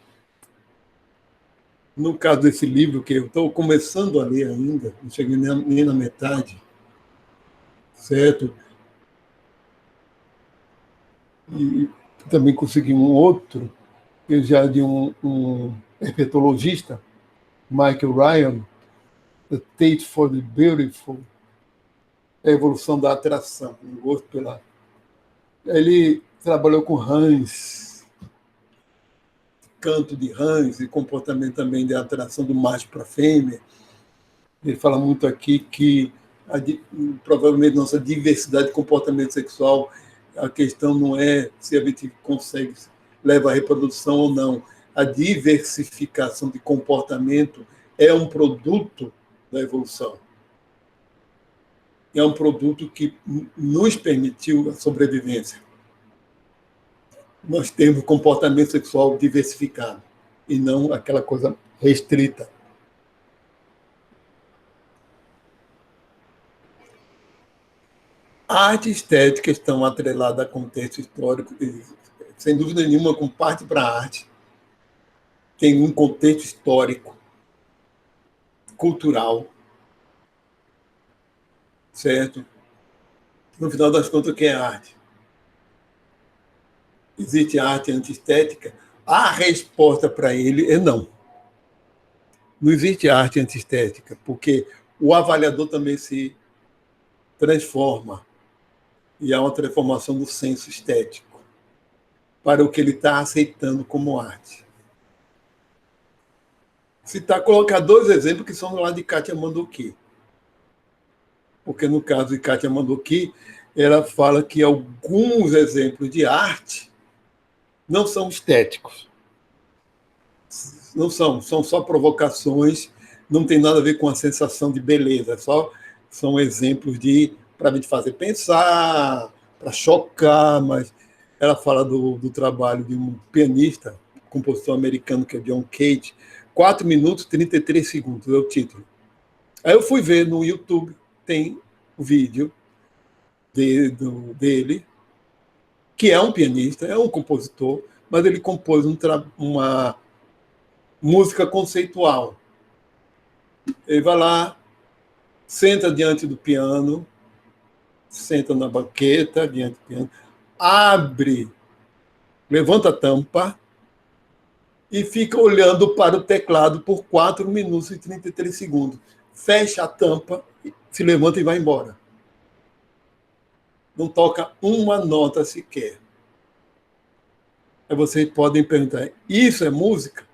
No caso desse livro, que eu estou começando a ler ainda, não cheguei nem na metade, certo? E também consegui um outro, que já de um herpetologista, Michael Ryan, The Taste for the Beautiful, a evolução da atração, um gosto pela... Ele trabalhou com rãs, canto de rãs e comportamento também de atração do macho para a fêmea. Ele fala muito aqui que provavelmente nossa diversidade de comportamento sexual, a questão não é se a gente consegue levar à reprodução ou não. A diversificação de comportamento é um produto da evolução. É um produto que nos permitiu a sobrevivência. Nós temos comportamento sexual diversificado e não aquela coisa restrita. A arte e estética estão atreladas a contexto histórico, sem dúvida nenhuma, com parte para a arte. Tem um contexto histórico, cultural, certo? No final das contas, o que é arte? Existe arte antiestética? A resposta para ele é não. Não existe arte antiestética, porque o avaliador também se transforma. E há uma transformação do senso estético para o que ele está aceitando como arte. Citar, colocar dois exemplos que são do lado de Kátia Manduki. Porque, no caso de Kátia Manduki, ela fala que alguns exemplos de arte não são estéticos. Não são só provocações, não tem nada a ver com a sensação de beleza, são exemplos para a gente fazer pensar, para chocar, mas ela fala do trabalho de um pianista, compositor americano, que é John Cage, 4 minutos e 33 segundos, é o título. Aí eu fui ver no YouTube, tem o vídeo dele, que é um pianista, é um compositor, mas ele compôs uma música conceitual. Ele vai lá, senta diante do piano, senta na banqueta, diante do piano, abre, levanta a tampa e fica olhando para o teclado por 4 minutos e 33 segundos. Fecha a tampa, se levanta e vai embora. Não toca uma nota sequer. Aí vocês podem perguntar, isso é música?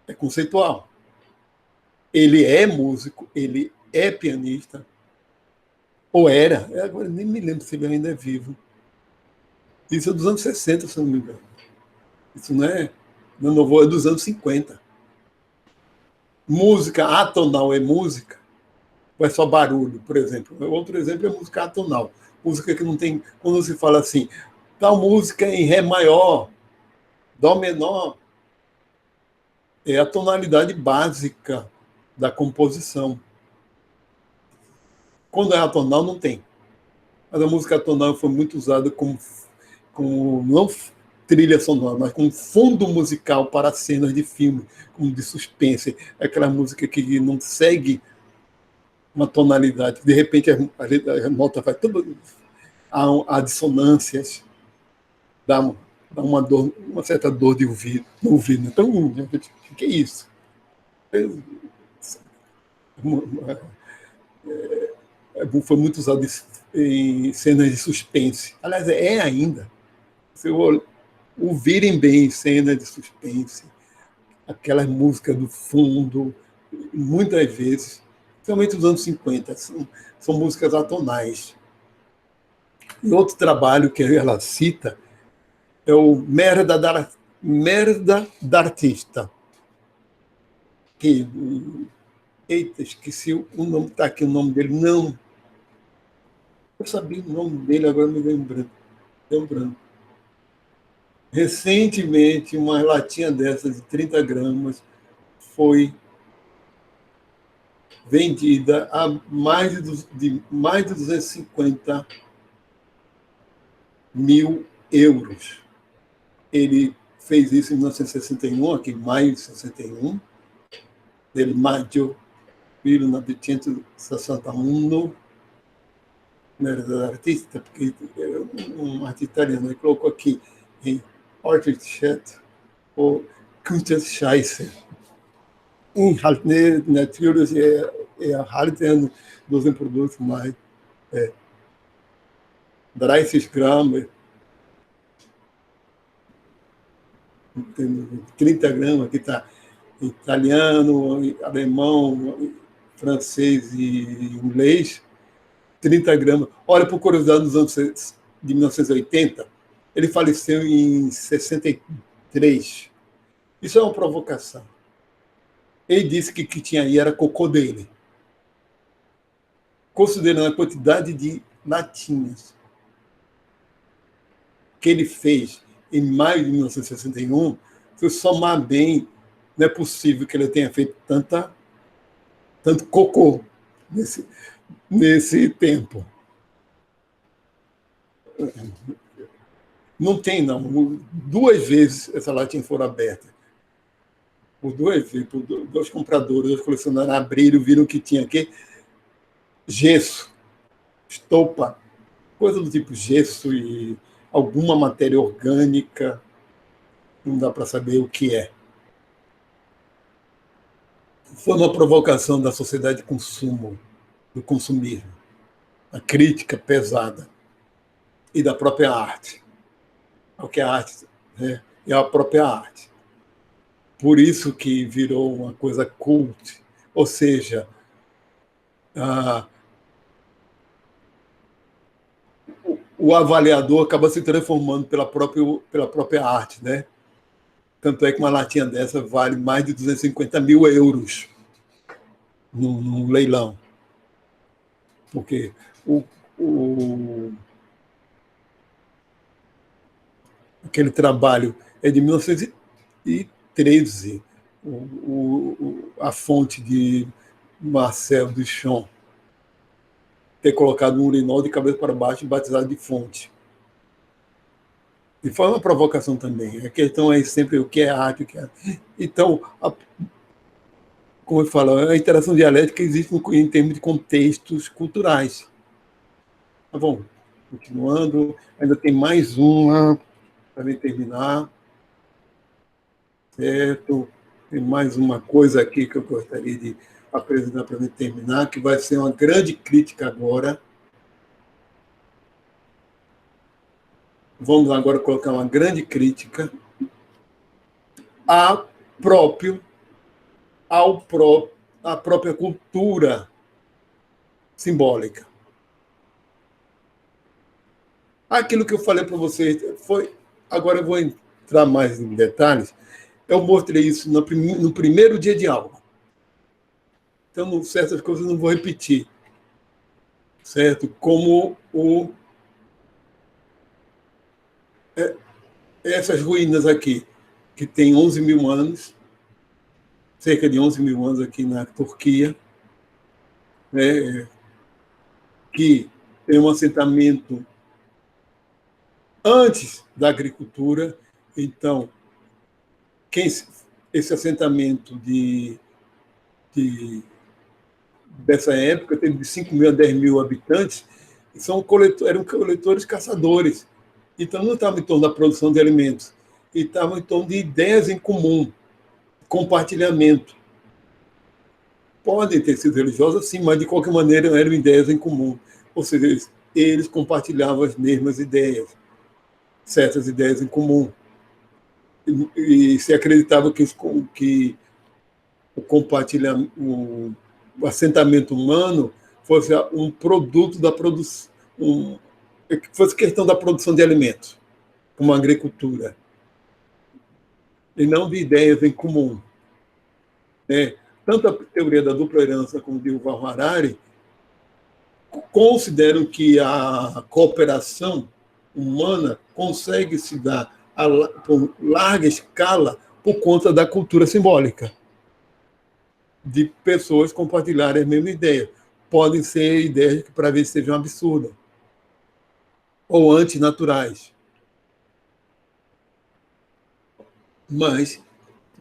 É conceitual. Ele é músico, ele é pianista, ou era, agora nem me lembro se ele ainda é vivo. Isso é dos anos 60, se não me engano. Isso não é novo, é dos anos 50. Música atonal é música, ou é só barulho, por exemplo? Outro exemplo é música atonal. Música que não tem. Quando se fala assim, tal música em Ré maior, Dó menor, é a tonalidade básica da composição. Quando é atonal, não tem. Mas a música atonal foi muito usada como não trilha sonora, mas como fundo musical para cenas de filme, como de suspense. É aquela música que não segue uma tonalidade. De repente, a nota vai tudo. Há dissonâncias, dá uma certa dor de ouvido, no ouvido. Então, o que é isso? Foi muito usado em cenas de suspense. Aliás, é ainda. Se ouvirem bem cenas de suspense, aquelas músicas do fundo, muitas vezes, principalmente nos anos 50, são músicas atonais. E outro trabalho que ela cita é o Merda da Artista. Que, eita, esqueci o nome, está aqui o nome dele. Não, eu sabia o nome dele, agora me lembrando. Recentemente, uma latinha dessas de 30 gramas foi vendida a mais de 250 mil euros. Ele fez isso em 1961, aqui em maio de 61, del maggio 1961, não era da artista, porque era um artista italiano, ele colocou aqui em Orchard ou Kunstscheiße. Natürlich erhalten dos produtos mais 30 gramas, 30 gramas, que está italiano, alemão, francês e inglês, 30 gramas. Olha, por curiosidade, nos anos de 1980, ele faleceu em 63. Isso é uma provocação. Ele disse que o que tinha aí era cocô dele, considerando a quantidade de latinhas que ele fez em maio de 1961, se eu somar bem, não é possível que ele tenha feito tanto cocô nesse tempo. Não tem, não. 2 vezes essa latinha foram aberta. Por 2 vezes, por 2 compradores, 2 colecionadores abriram, viram que tinha aqui gesso, estopa, coisa do tipo gesso e alguma matéria orgânica, não dá para saber o que é. Foi uma provocação da sociedade de consumo, do consumismo, a crítica pesada e da própria arte. O que é a arte, né? É a própria arte. Por isso que virou uma coisa cult, ou seja, o avaliador acaba se transformando pela própria arte, né? Tanto é que uma latinha dessa vale mais de 250 mil euros num leilão. Porque aquele trabalho é de 1913, a fonte de Marcel Duchamp ter colocado um urinol de cabeça para baixo e batizado de fonte. E foi uma provocação também. A questão é sempre o que é arte, o que é arte. Então, como eu falo, a interação dialética existe em termos de contextos culturais. Tá bom, continuando, ainda tem mais uma para terminar, certo? Tem mais uma coisa aqui que eu gostaria de apresentar para terminar, que vai ser uma grande crítica agora. Vamos agora colocar uma grande crítica à própria cultura simbólica. Aquilo que eu falei para vocês foi. Agora eu vou entrar mais em detalhes. Eu mostrei isso no primeiro dia de aula. Então, certas coisas eu não vou repetir. Certo? Como essas ruínas aqui, que tem 11 mil anos, cerca de 11 mil anos aqui na Turquia, né, que tem um assentamento antes da agricultura. Então, esse assentamento dessa época teve de 5 mil a 10 mil habitantes, e eram coletores caçadores. Então, não estavam em torno da produção de alimentos, e estavam em torno de ideias em comum, compartilhamento. Podem ter sido religiosas, sim, mas de qualquer maneira eram ideias em comum. Ou seja, eles compartilhavam as mesmas ideias, certas ideias em comum. E se acreditava que o compartilhamento, o assentamento humano fosse um produto da produção, fosse questão da produção de alimentos, como a agricultura, e não de ideias em comum. Tanto a teoria da dupla herança como de Yuval Harari consideram que a cooperação humana consegue se dar por larga escala por conta da cultura simbólica, de pessoas compartilharem a mesma ideia. Podem ser ideias que para ver sejam absurdas ou antinaturais. Mas,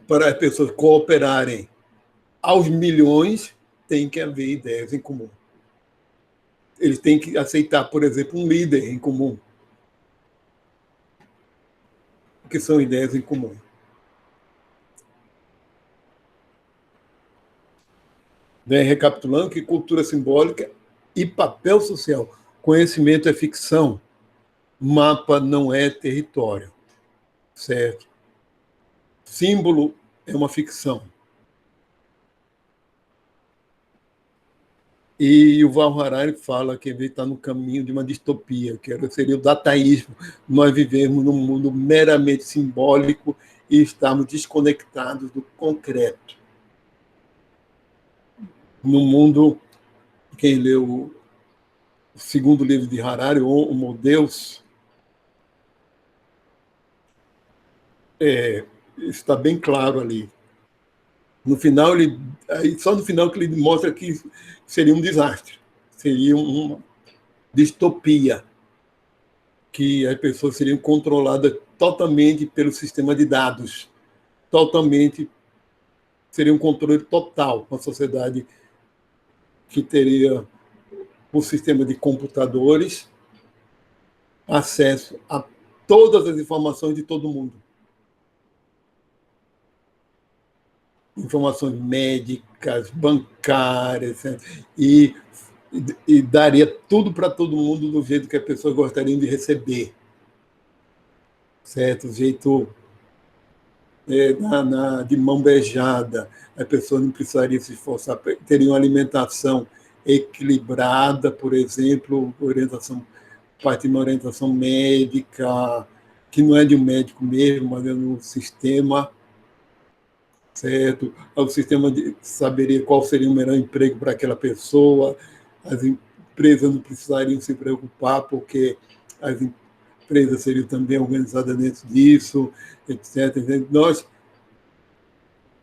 para as pessoas cooperarem aos milhões, tem que haver ideias em comum. Eles têm que aceitar, por exemplo, um líder em comum, que são ideias em comum. Recapitulando que cultura simbólica e papel social. Conhecimento é ficção, mapa não é território, certo? Símbolo é uma ficção. E o Yuval Harari fala que ele está no caminho de uma distopia, que seria o dataísmo. Nós vivemos num mundo meramente simbólico e estamos desconectados do concreto. No mundo, quem leu o segundo livro de Harari, Homo Deus, está bem claro ali. No final, só no final que ele mostra que seria um desastre, seria uma distopia, que as pessoas seriam controladas totalmente pelo sistema de dados, seria um controle total, uma sociedade que teria um sistema de computadores, acesso a todas as informações de todo mundo. Informações médicas, bancárias, e daria tudo para todo mundo do jeito que as pessoas gostariam de receber. Certo? O jeito de mão beijada, as pessoas não precisariam se esforçar, teriam uma alimentação equilibrada, por exemplo, parte de uma orientação médica, que não é de um médico mesmo, mas é no sistema, certo? O sistema saberia qual seria o melhor emprego para aquela pessoa, as empresas não precisariam se preocupar, porque as empresas seriam também organizadas dentro disso, etc. Nós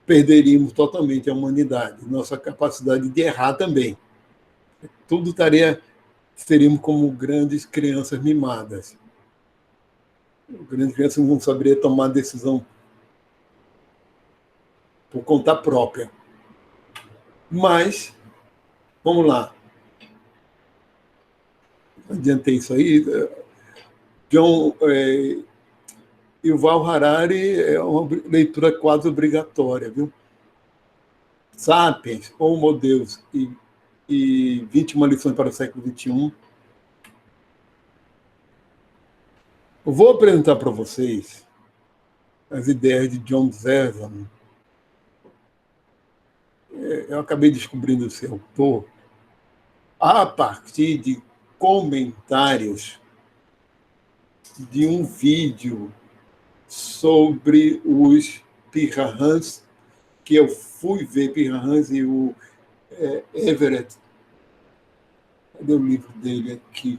perderíamos totalmente a humanidade, nossa capacidade de errar também. Tudo seríamos como grandes crianças mimadas. Grandes crianças não saberiam tomar decisão por conta própria. Mas, vamos lá. Adiantei isso aí. Yuval Harari é uma leitura quase obrigatória, viu? Sapiens, Homo Deus e 21 lições para o século XXI. Eu vou apresentar para vocês as ideias de John Zerzan. Eu acabei descobrindo esse autor a partir de comentários de um vídeo sobre os Pirahãs, que eu fui ver Pirahãs e o Everett. Cadê o livro dele aqui?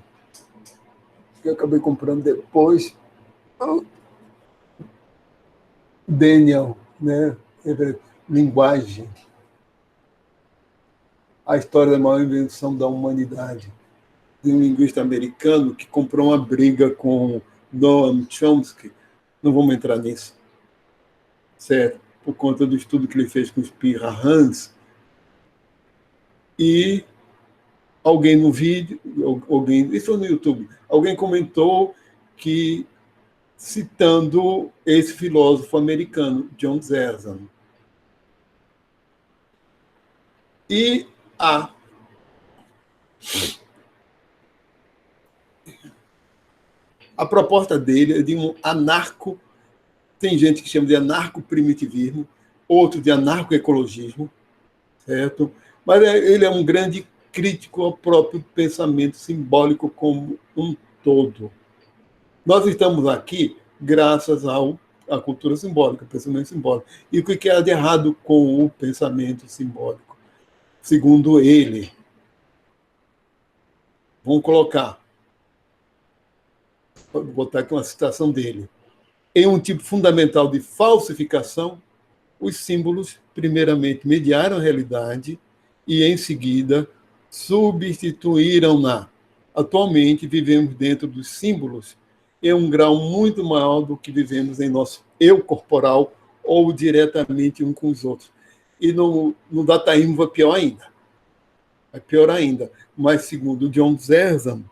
Que eu acabei comprando depois. Daniel, né? Everett, Linguagem. A história da maior invenção da humanidade. De um linguista americano que comprou uma briga com Noam Chomsky. Não vamos entrar nisso. Certo? Por conta do estudo que ele fez com os Pirahãs. E alguém no vídeo, isso foi no YouTube, alguém comentou que, citando esse filósofo americano, John Zerzan. E a proposta dele é de um anarco, tem gente que chama de anarco-primitivismo, outro de anarco-ecologismo, certo? Mas ele é um grande crítico ao próprio pensamento simbólico como um todo. Nós estamos aqui graças à cultura simbólica, ao pensamento simbólico. E o que há de errado com o pensamento simbólico? Segundo ele, vamos colocar, vou botar aqui uma citação dele. Em um tipo fundamental de falsificação, os símbolos, primeiramente, mediaram a realidade e, em seguida, substituíram-na. Atualmente, vivemos dentro dos símbolos em um grau muito maior do que vivemos em nosso eu corporal ou diretamente um com os outros. E no dataísmo vai pior ainda. Vai pior ainda. Mas, segundo John Zerzan,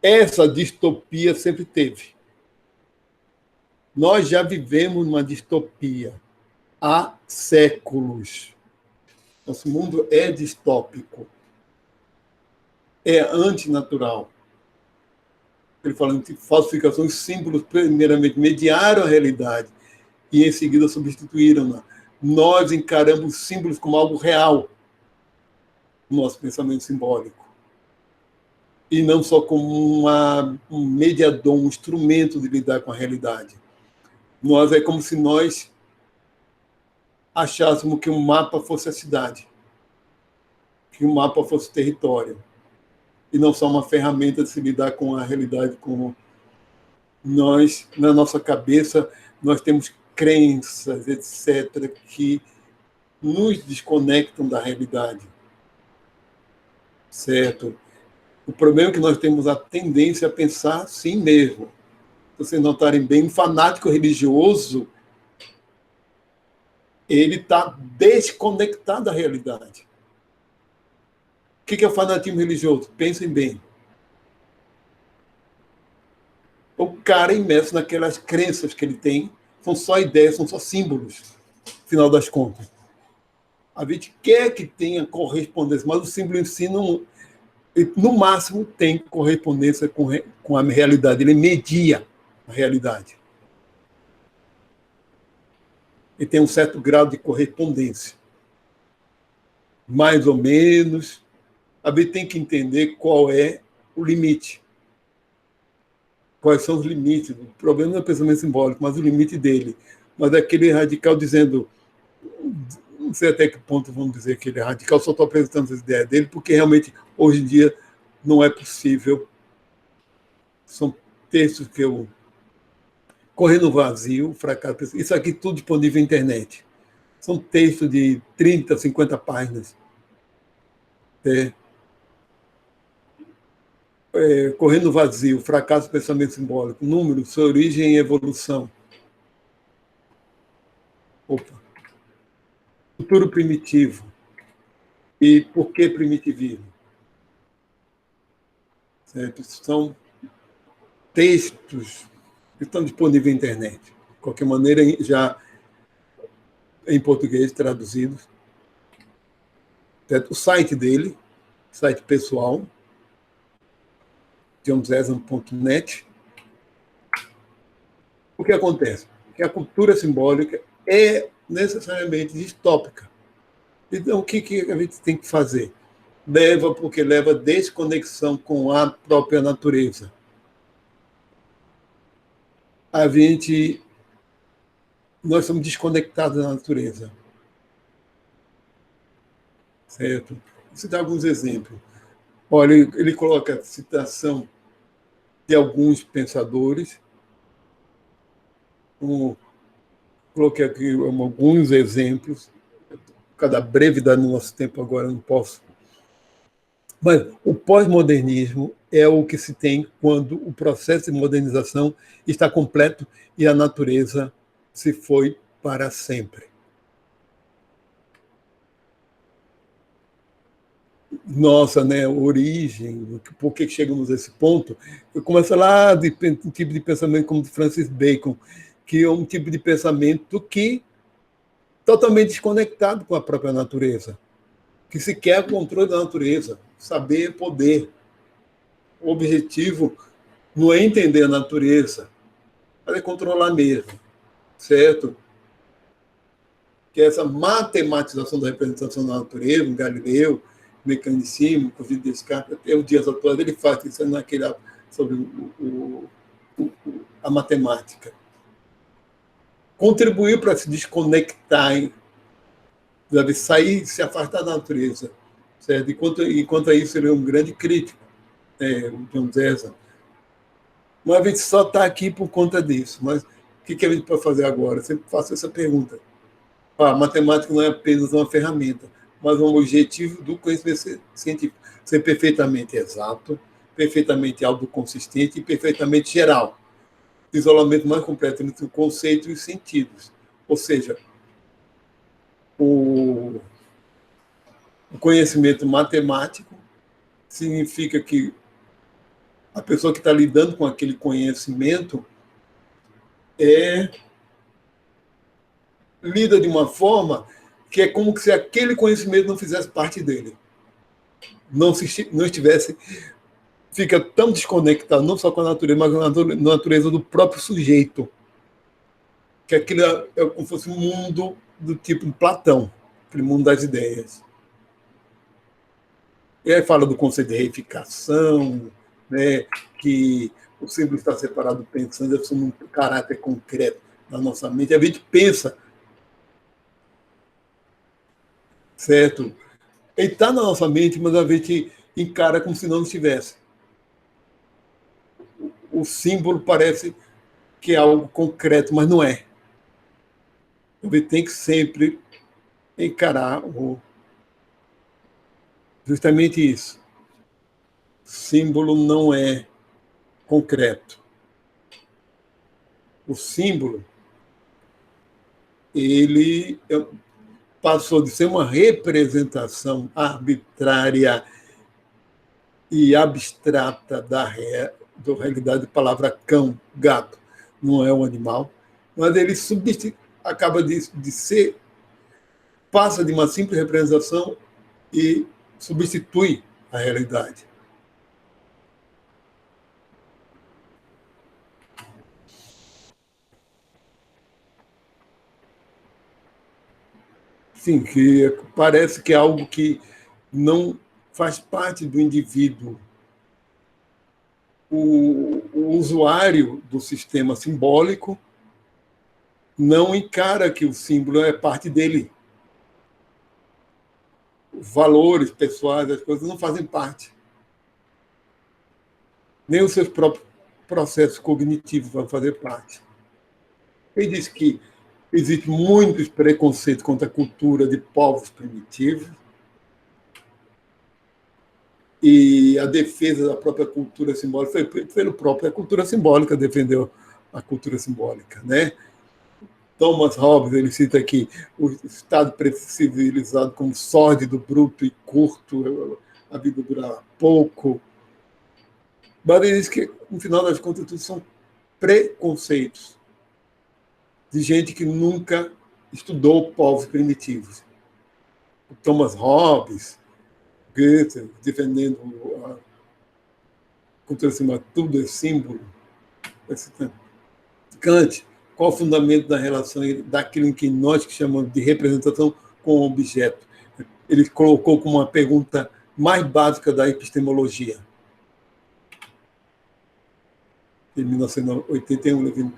essa distopia sempre teve. Nós já vivemos uma distopia há séculos. Nosso mundo é distópico. É antinatural. Ele fala de falsificações, símbolos, primeiramente, mediaram a realidade e, em seguida, substituíram-na. Nós encaramos símbolos como algo real no nosso pensamento simbólico. E não só como um mediador, um instrumento de lidar com a realidade. É como se nós achássemos que um mapa fosse a cidade, que um mapa fosse o território, e não só uma ferramenta de se lidar com a realidade. Com nós, na nossa cabeça, nós temos crenças, etc., que nos desconectam da realidade. Certo? O problema é que nós temos a tendência a pensar assim mesmo. Se vocês notarem bem, um fanático religioso, ele está desconectado da realidade. O que é o fanatismo religioso? Pensem bem. O cara é imerso naquelas crenças que ele tem, são só ideias, são só símbolos, no final das contas. A gente quer que tenha correspondência, mas o símbolo em si não, no máximo tem correspondência com a realidade, ele media a realidade. E tem um certo grau de correspondência. Mais ou menos. A gente tem que entender qual é o limite. Quais são os limites. O problema não é o pensamento simbólico, mas o limite dele. Mas é aquele radical dizendo, não sei até que ponto vamos dizer que ele é radical, só estou apresentando as ideias dele, porque realmente, hoje em dia, não é possível. São textos que eu... Correndo Vazio, Fracasso... Isso aqui tudo disponível na internet. São textos de 30, 50 páginas. Correndo Vazio, Fracasso do Pensamento Simbólico, número, sua origem e evolução. Opa. Futuro primitivo. E por que primitivismo? Certo? São textos que estão disponíveis na internet. De qualquer maneira, já em português traduzidos. Certo? O site dele, site pessoal, johnzezan.net. O que acontece? Que a cultura simbólica é necessariamente distópica. Então, o que a gente tem que fazer? Porque leva desconexão com a própria natureza. Nós somos desconectados da natureza. Certo? Vou citar alguns exemplos. Olha, ele coloca a citação de alguns pensadores, coloquei aqui alguns exemplos, cada brevidade no nosso tempo agora não posso. Mas o pós-modernismo é o que se tem quando o processo de modernização está completo e a natureza se foi para sempre. Nossa, né, origem, por que chegamos a esse ponto? Começa lá de um tipo de pensamento como de Francis Bacon, que é um tipo de pensamento que totalmente desconectado com a própria natureza, que se quer o controle da natureza, saber poder. O objetivo não é entender a natureza, mas é controlar mesmo, certo? Que essa matematização da representação da natureza, um Galileu, mecanicismo, Covid Descartes, até os dias atuais ele faz isso sobre a matemática. Contribuiu para se desconectar, sair, se afastar da natureza, certo? Enquanto a isso ele é um grande crítico, o John Zezan. Mas a gente só está aqui por conta disso. Mas o que a gente pode fazer agora? Eu sempre faço essa pergunta. A matemática não é apenas uma ferramenta, mas um objetivo do conhecimento científico. Ser perfeitamente exato, perfeitamente autoconsistente e perfeitamente geral. Isolamento mais completo entre o conceito e os sentidos. Ou seja, o conhecimento matemático significa que a pessoa que está lidando com aquele conhecimento lida de uma forma que é como se aquele conhecimento não fizesse parte dele. Não estivesse, fica tão desconectado, não só com a natureza, mas com a natureza do próprio sujeito. Que aquilo é como se fosse um mundo do tipo de Platão, aquele mundo das ideias. E aí fala do conceito de reificação, né, que o símbolo está separado do pensando, é um caráter concreto na nossa mente. A gente pensa, certo? Ele está na nossa mente, mas a gente encara como se não estivesse. O símbolo parece que é algo concreto, mas não é. A gente tem que sempre encarar justamente isso. Símbolo não é concreto. O símbolo, ele passou de ser uma representação arbitrária e abstrata da realidade, palavra cão, gato, não é um animal, mas ele acaba de ser, passa de uma simples representação e substitui a realidade. Sim, que parece que é algo que não faz parte do indivíduo. O usuário do sistema simbólico não encara que o símbolo é parte dele. Os valores pessoais, as coisas não fazem parte. Nem os seus próprios processos cognitivos vão fazer parte. Ele diz que existe muitos preconceitos contra a cultura de povos primitivos e a defesa da própria cultura simbólica foi pela própria cultura simbólica, defendeu a cultura simbólica, né? Thomas Hobbes, ele cita aqui o estado precivilizado como sórdido, bruto e curto, a vida dura pouco. Mas ele diz que, no final das contas, tudo são preconceitos de gente que nunca estudou povos primitivos. O Thomas Hobbes, Goethe, defendendo a cultura acima tudo é símbolo. Kant, qual o fundamento da relação daquilo que nós que chamamos de representação com o objeto? Ele colocou como uma pergunta mais básica da epistemologia. Em 1981, Levin.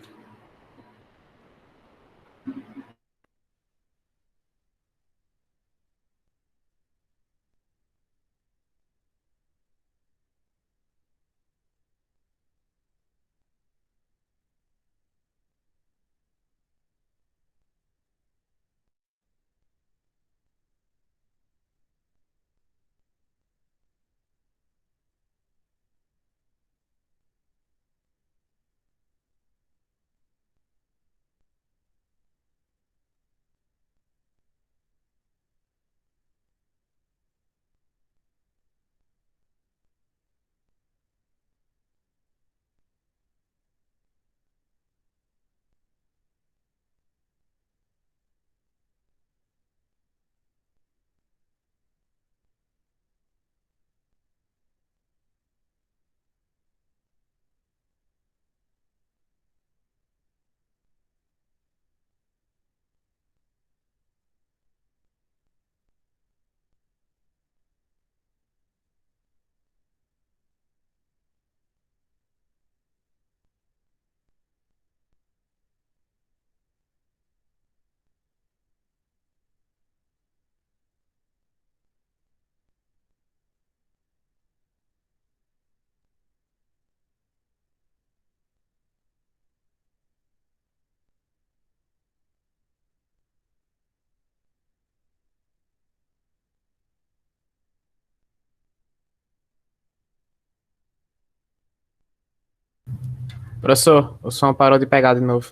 Professor, o som parou de pegar de novo.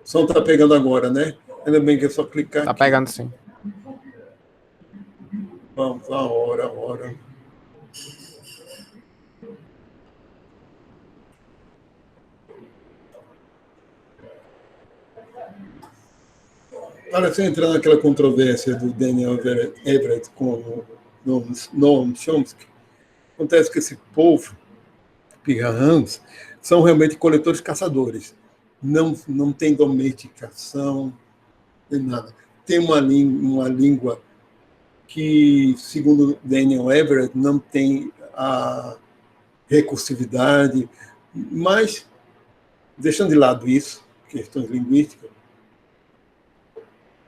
O som está pegando agora, né? Ainda bem que é só clicar Tá aqui. pegando sim. Vamos, a hora. Olha, se entrar naquela controvérsia do Daniel Everett com o Noam Chomsky, acontece que esse povo, pirrahãs, são realmente coletores-caçadores. Não tem domesticação, nem nada. Tem uma língua que, segundo Daniel Everett, não tem a recursividade, mas, deixando de lado isso, questões linguísticas,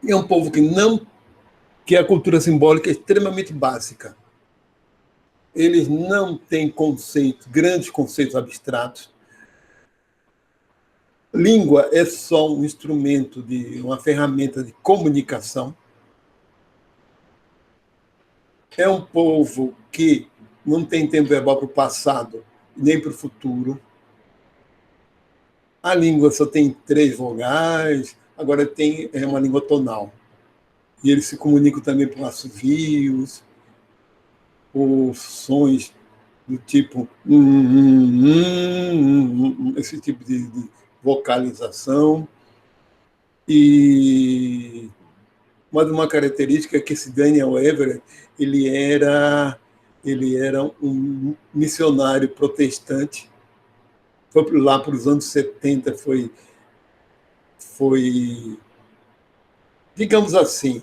é um povo que a cultura simbólica é extremamente básica. Eles não têm grandes conceitos abstratos. Língua é só um instrumento, uma ferramenta de comunicação. É um povo que não tem tempo verbal para o passado, nem para o futuro. A língua só tem 3 vogais, agora é uma língua tonal. E eles se comunicam também por assovios, por sons do tipo esse tipo de vocalização. E uma característica é que esse Daniel Everett ele era um missionário protestante. Foi lá para os anos 70, foi, digamos assim,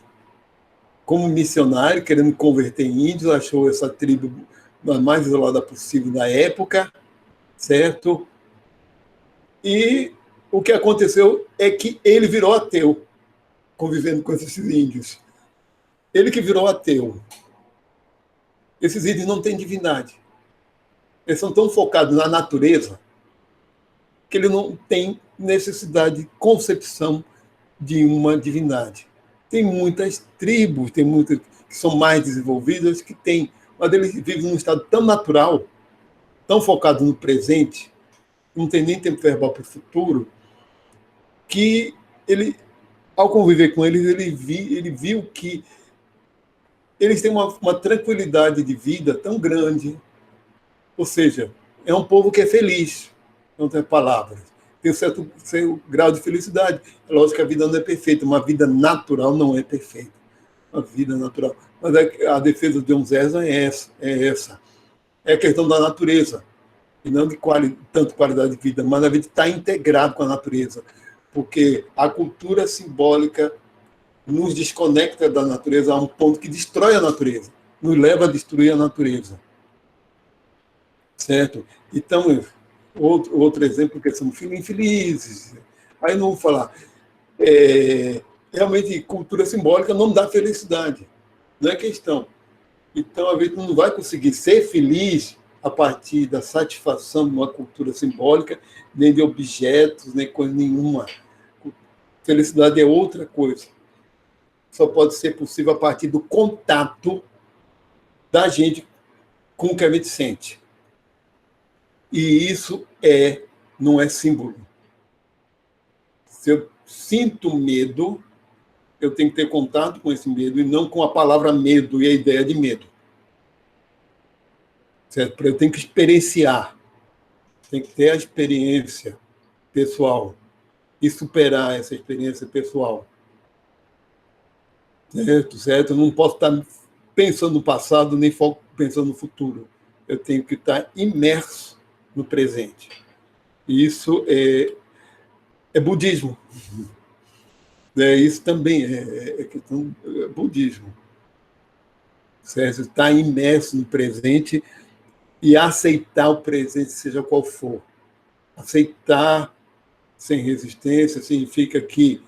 como missionário, querendo converter índios, achou essa tribo a mais isolada possível da época, certo? E o que aconteceu é que ele virou ateu, convivendo com esses índios. Ele que virou ateu. Esses índios não têm divindade. Eles são tão focados na natureza que ele não tem necessidade de concepção de uma divindade. Tem muitas tribos, tem muitas que são mais desenvolvidas, que têm, mas eles vivem num estado tão natural, tão focado no presente, não tem nem tempo verbal para o futuro, que ele, ao conviver com eles, ele viu que eles têm uma tranquilidade de vida tão grande. Ou seja, é um povo que é feliz, não tem palavras. Tem um certo grau de felicidade. É lógico que a vida não é perfeita, uma vida natural não é perfeita. Uma vida natural. Mas a defesa de John Zezan é essa. É a questão da natureza. E não de tanto qualidade de vida, mas a vida está integrada com a natureza. Porque a cultura simbólica nos desconecta da natureza a um ponto que destrói a natureza, nos leva a destruir a natureza. Certo? Então, outro exemplo que são infelizes. Aí não vou falar. Realmente, cultura simbólica não dá felicidade. Não é questão. Então, a gente não vai conseguir ser feliz a partir da satisfação de uma cultura simbólica, nem de objetos, nem coisa nenhuma. Felicidade é outra coisa. Só pode ser possível a partir do contato da gente com o que a gente sente. E isso não é símbolo. Se eu sinto medo, eu tenho que ter contato com esse medo e não com a palavra medo e a ideia de medo. Certo? Eu tenho que experienciar. Tem que ter a experiência pessoal e superar essa experiência pessoal. Certo? Eu não posso estar pensando no passado nem pensando no futuro. Eu tenho que estar imerso no presente. E isso é budismo. Isso também é budismo. Certo? Estar imerso no presente e aceitar o presente, seja qual for. Aceitar sem resistência significa que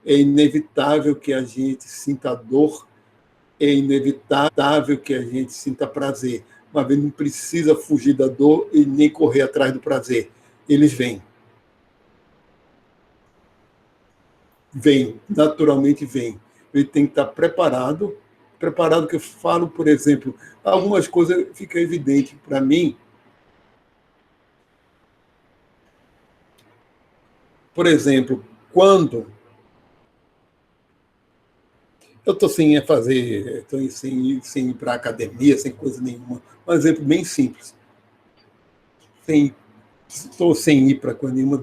é inevitável que a gente sinta dor, é inevitável que a gente sinta prazer. Mas a gente não precisa fugir da dor e nem correr atrás do prazer. Eles vêm. Naturalmente vêm. Ele tem que estar preparado que eu falo, por exemplo, algumas coisas ficam evidentes para mim. Por exemplo, quando eu estou sem fazer, sem ir para a academia, sem coisa nenhuma. Um exemplo bem simples. Estou sem ir para coisa nenhuma,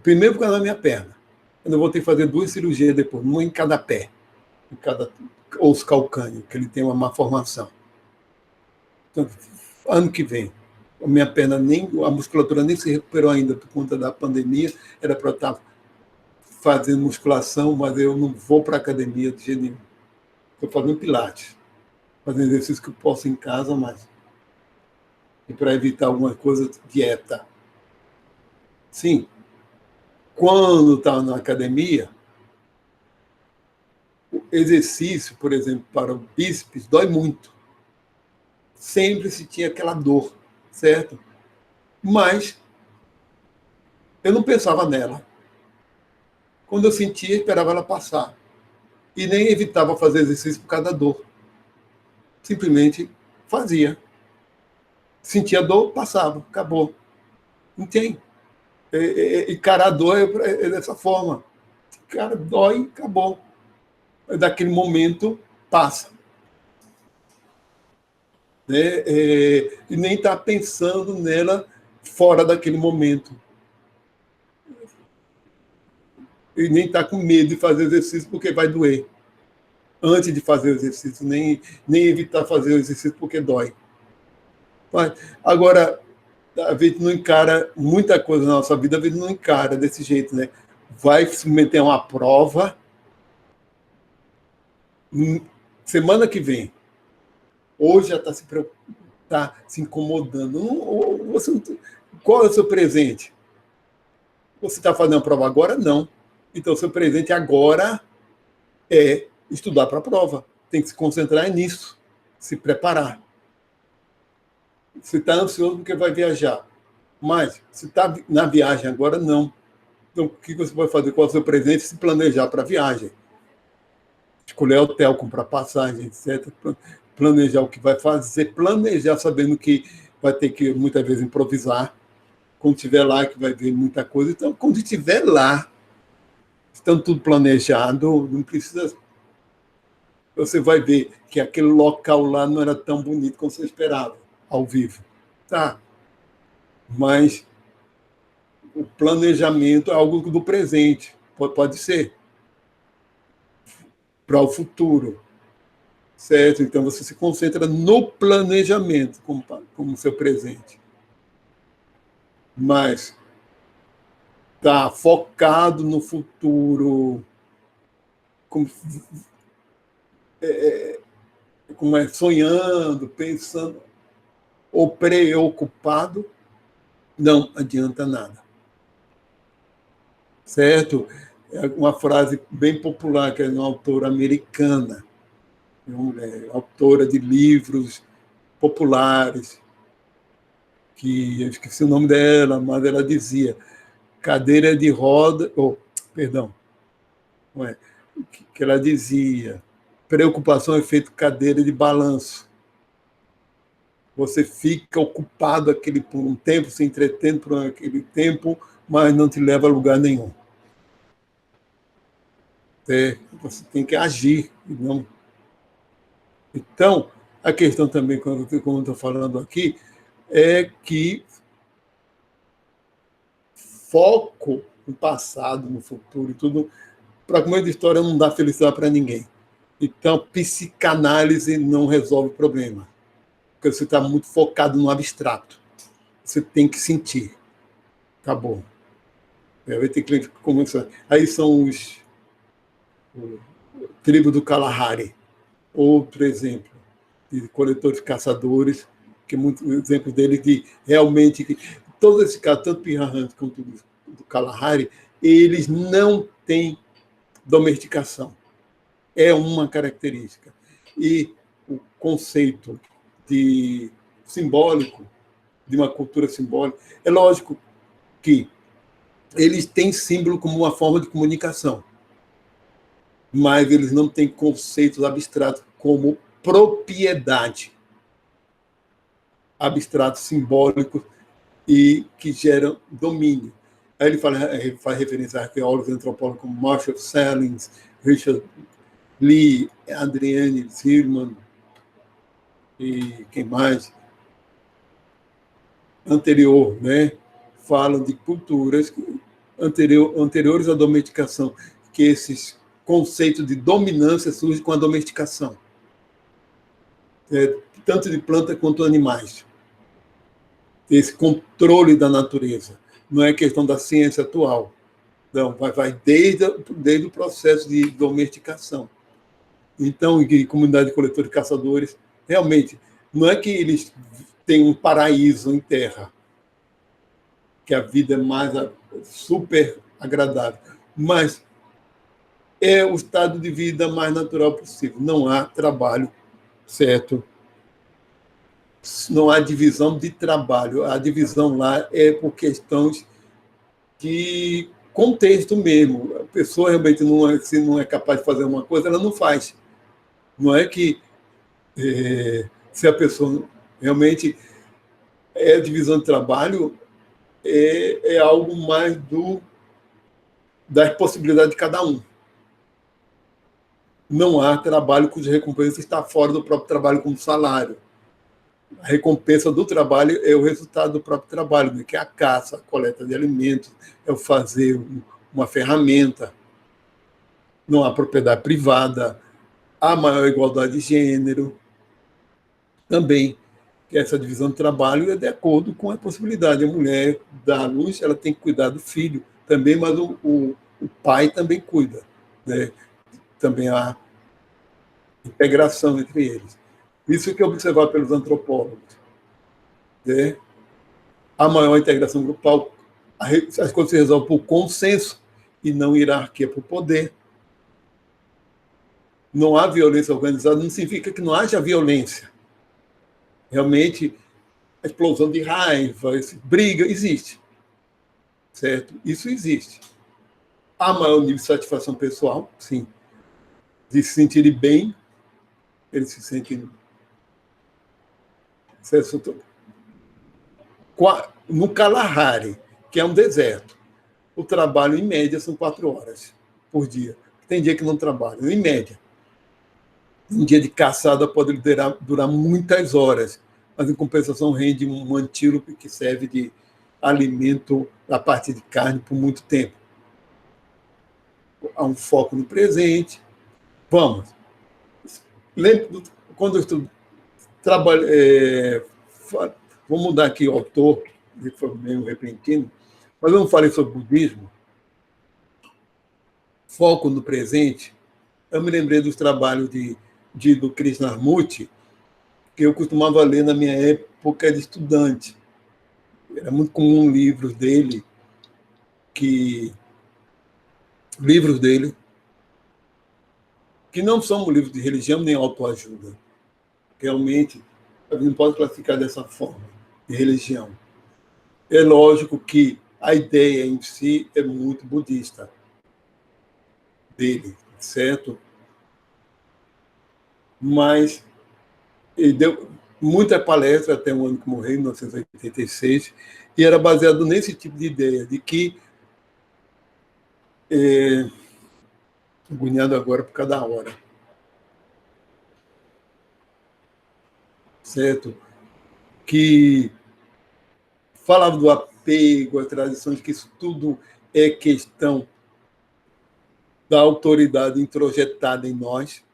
primeiro por causa da minha perna. Eu vou ter que fazer 2 cirurgias depois, uma em cada pé, em cada osso calcâneo, que ele tem uma má formação. Então, ano que vem, a minha perna, a musculatura nem se recuperou ainda por conta da pandemia, era para eu estar fazendo musculação, mas eu não vou para a academia de jeito nenhum. Estou fazendo pilates, fazendo exercício que eu posso em casa, mas e para evitar alguma coisa, dieta. Sim, quando estava na academia, o exercício, por exemplo, para o bíceps, dói muito. Sempre se tinha aquela dor, certo? Mas eu não pensava nela. Quando eu sentia, esperava ela passar. E nem evitava fazer exercício por causa da dor. Simplesmente fazia. Sentia dor, passava, acabou. Não tem. Encarar a dor é dessa forma. Cara, dói, acabou. Daquele momento, passa. E nem está pensando nela fora daquele momento. E nem está com medo de fazer exercício porque vai doer. Antes de fazer o exercício, nem evitar fazer o exercício porque dói. Agora, a gente não encara muita coisa na nossa vida, a gente não encara desse jeito, né? Vai se meter a uma prova semana que vem. Hoje já está se incomodando. Qual é o seu presente? Você está fazendo a prova agora? Não. Então, o seu presente agora é estudar para a prova. Tem que se concentrar nisso, se preparar. Você está ansioso porque vai viajar. Mas, se está na viagem agora, não. Então, o que você pode fazer com o seu presente? Se planejar para a viagem. escolher hotel, comprar passagem, etc. Planejar o que vai fazer, planejar sabendo que vai ter que, muitas vezes, improvisar. Quando estiver lá, que vai ver muita coisa. Então, quando estiver lá, estando tudo planejado, não precisa... Você vai ver que aquele local lá não era tão bonito como você esperava, ao vivo. Tá, mas o planejamento é algo do presente, pode ser, para o futuro, certo? Então, você se concentra no planejamento como seu presente. Mas tá focado no futuro, como sonhando, pensando, ou preocupado, não adianta nada. Certo? É uma frase bem popular, que é de uma autora americana, autora de livros populares, que eu esqueci o nome dela, mas ela dizia: cadeira de roda, perdão, não é, que ela dizia, preocupação é feito cadeira de balanço. Você fica ocupado por um tempo, se entretendo por aquele tempo, mas não te leva a lugar nenhum. Você tem que agir. Não... Então, a questão também, como eu estou falando aqui, é que foco no passado, no futuro e tudo, para comer de história não dá felicidade para ninguém. Então, psicanálise não resolve o problema, porque você está muito focado no abstrato. Você tem que sentir. Acabou. Vai ter que começar. Aí são o tribo do Kalahari. Outro exemplo de coletores caçadores, que muitos exemplos dele de realmente todos esses caras, tanto Pirahã quanto do Kalahari, eles não têm domesticação. É uma característica. E o conceito simbólico, de uma cultura simbólica, é lógico que eles têm símbolo como uma forma de comunicação, mas eles não têm conceitos abstratos como propriedade, abstrato, simbólico, e que geram domínio. Aí ele faz referência a arqueólogos e antropólogos como Marshall Sahlins, Richard Lee, Adrienne Zimmerman e quem mais? Anterior, né? Falam de culturas anteriores à domesticação, que esses conceitos de dominância surgem com a domesticação, tanto de plantas quanto de animais. Esse controle da natureza. Não é questão da ciência atual. Não, vai desde o processo de domesticação. Então, em comunidade de coletores e caçadores, realmente, não é que eles têm um paraíso em terra, que a vida é mais super agradável, mas é o estado de vida mais natural possível. Não há trabalho, certo? Não há divisão de trabalho. A divisão lá é por questões de contexto mesmo. A pessoa realmente se não é capaz de fazer uma coisa, ela não faz. Não é que se a pessoa realmente é divisão de trabalho, é algo mais da possibilidade de cada um. Não há trabalho cuja recompensa está fora do próprio trabalho como salário. A recompensa do trabalho é o resultado do próprio trabalho, né? Que é a caça, a coleta de alimentos, é o fazer uma ferramenta. Não há propriedade privada, há maior igualdade de gênero. Também, que essa divisão do trabalho é de acordo com a possibilidade. A mulher dá à luz, ela tem que cuidar do filho também, mas o pai também cuida, né? Também há integração entre eles. Isso que é observado pelos antropólogos. Né? A maior integração grupal, as coisas se resolvem por consenso e não hierarquia por poder. Não há violência organizada, não significa que não haja violência. Realmente, a explosão de raiva, briga, existe. Certo? Isso existe. Há maior nível de satisfação pessoal, sim. de se sentirem bem, eles se sentem... No Kalahari, que é um deserto, o trabalho, em média, são 4 horas por dia. Tem dia que não trabalham, em média. Um dia de caçada pode durar muitas horas, mas, em compensação, rende um antílope que serve de alimento da parte de carne por muito tempo. Há um foco no presente. Vamos. Lembro, quando eu estou trabalhando... vou mudar aqui o autor, que foi meio repentino, mas eu não falei sobre budismo. Foco no presente. Eu me lembrei dos trabalhos do Krishnamurti, que eu costumava ler na minha época de estudante. Era muito comum livros dele, que não são livros de religião nem autoajuda. Realmente, a gente não pode classificar dessa forma, de religião. É lógico que a ideia em si é muito budista dele, certo? Mas ele deu muita palestra até o ano que morreu, em 1986, e era baseado nesse tipo de ideia, de que... agoniado agora por cada hora. Certo? Que falava do apego, a tradições, que isso tudo é questão da autoridade introjetada em nós.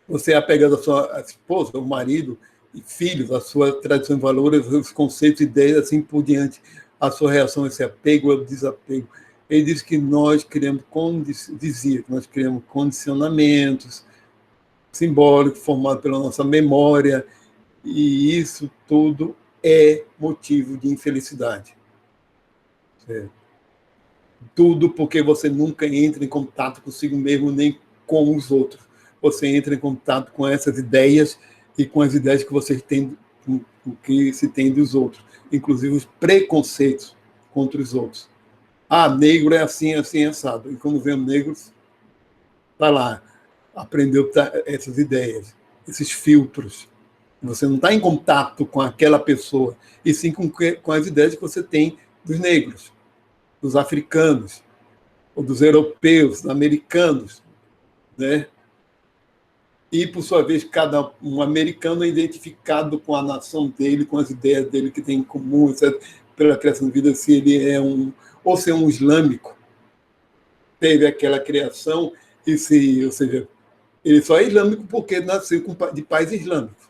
Você é apegado à sua esposa, ao marido e filhos, à sua tradição e valores, os conceitos, ideias, assim por diante. A sua reação a esse apego, ao desapego. Ele diz que nós criamos, dizia que nós criamos condicionamentos simbólicos formados pela nossa memória, e isso tudo é motivo de infelicidade. Certo? Tudo porque você nunca entra em contato consigo mesmo, nem com os outros. Você entra em contato com essas ideias e com as ideias que você tem, que se tem dos outros, inclusive os preconceitos contra os outros. Ah, negro é assim, assim, assado. E quando vem negros, está lá, aprendeu essas ideias, esses filtros. Você não está em contato com aquela pessoa, e sim com as ideias que você tem dos negros, dos africanos, ou dos europeus, dos americanos, né? E, por sua vez, cada um americano é identificado com a nação dele, com as ideias dele que tem em comum, etc., pela criação de vida, se ele é ou se é um islâmico, teve aquela criação, ou seja, ele só é islâmico porque nasceu de pais islâmicos.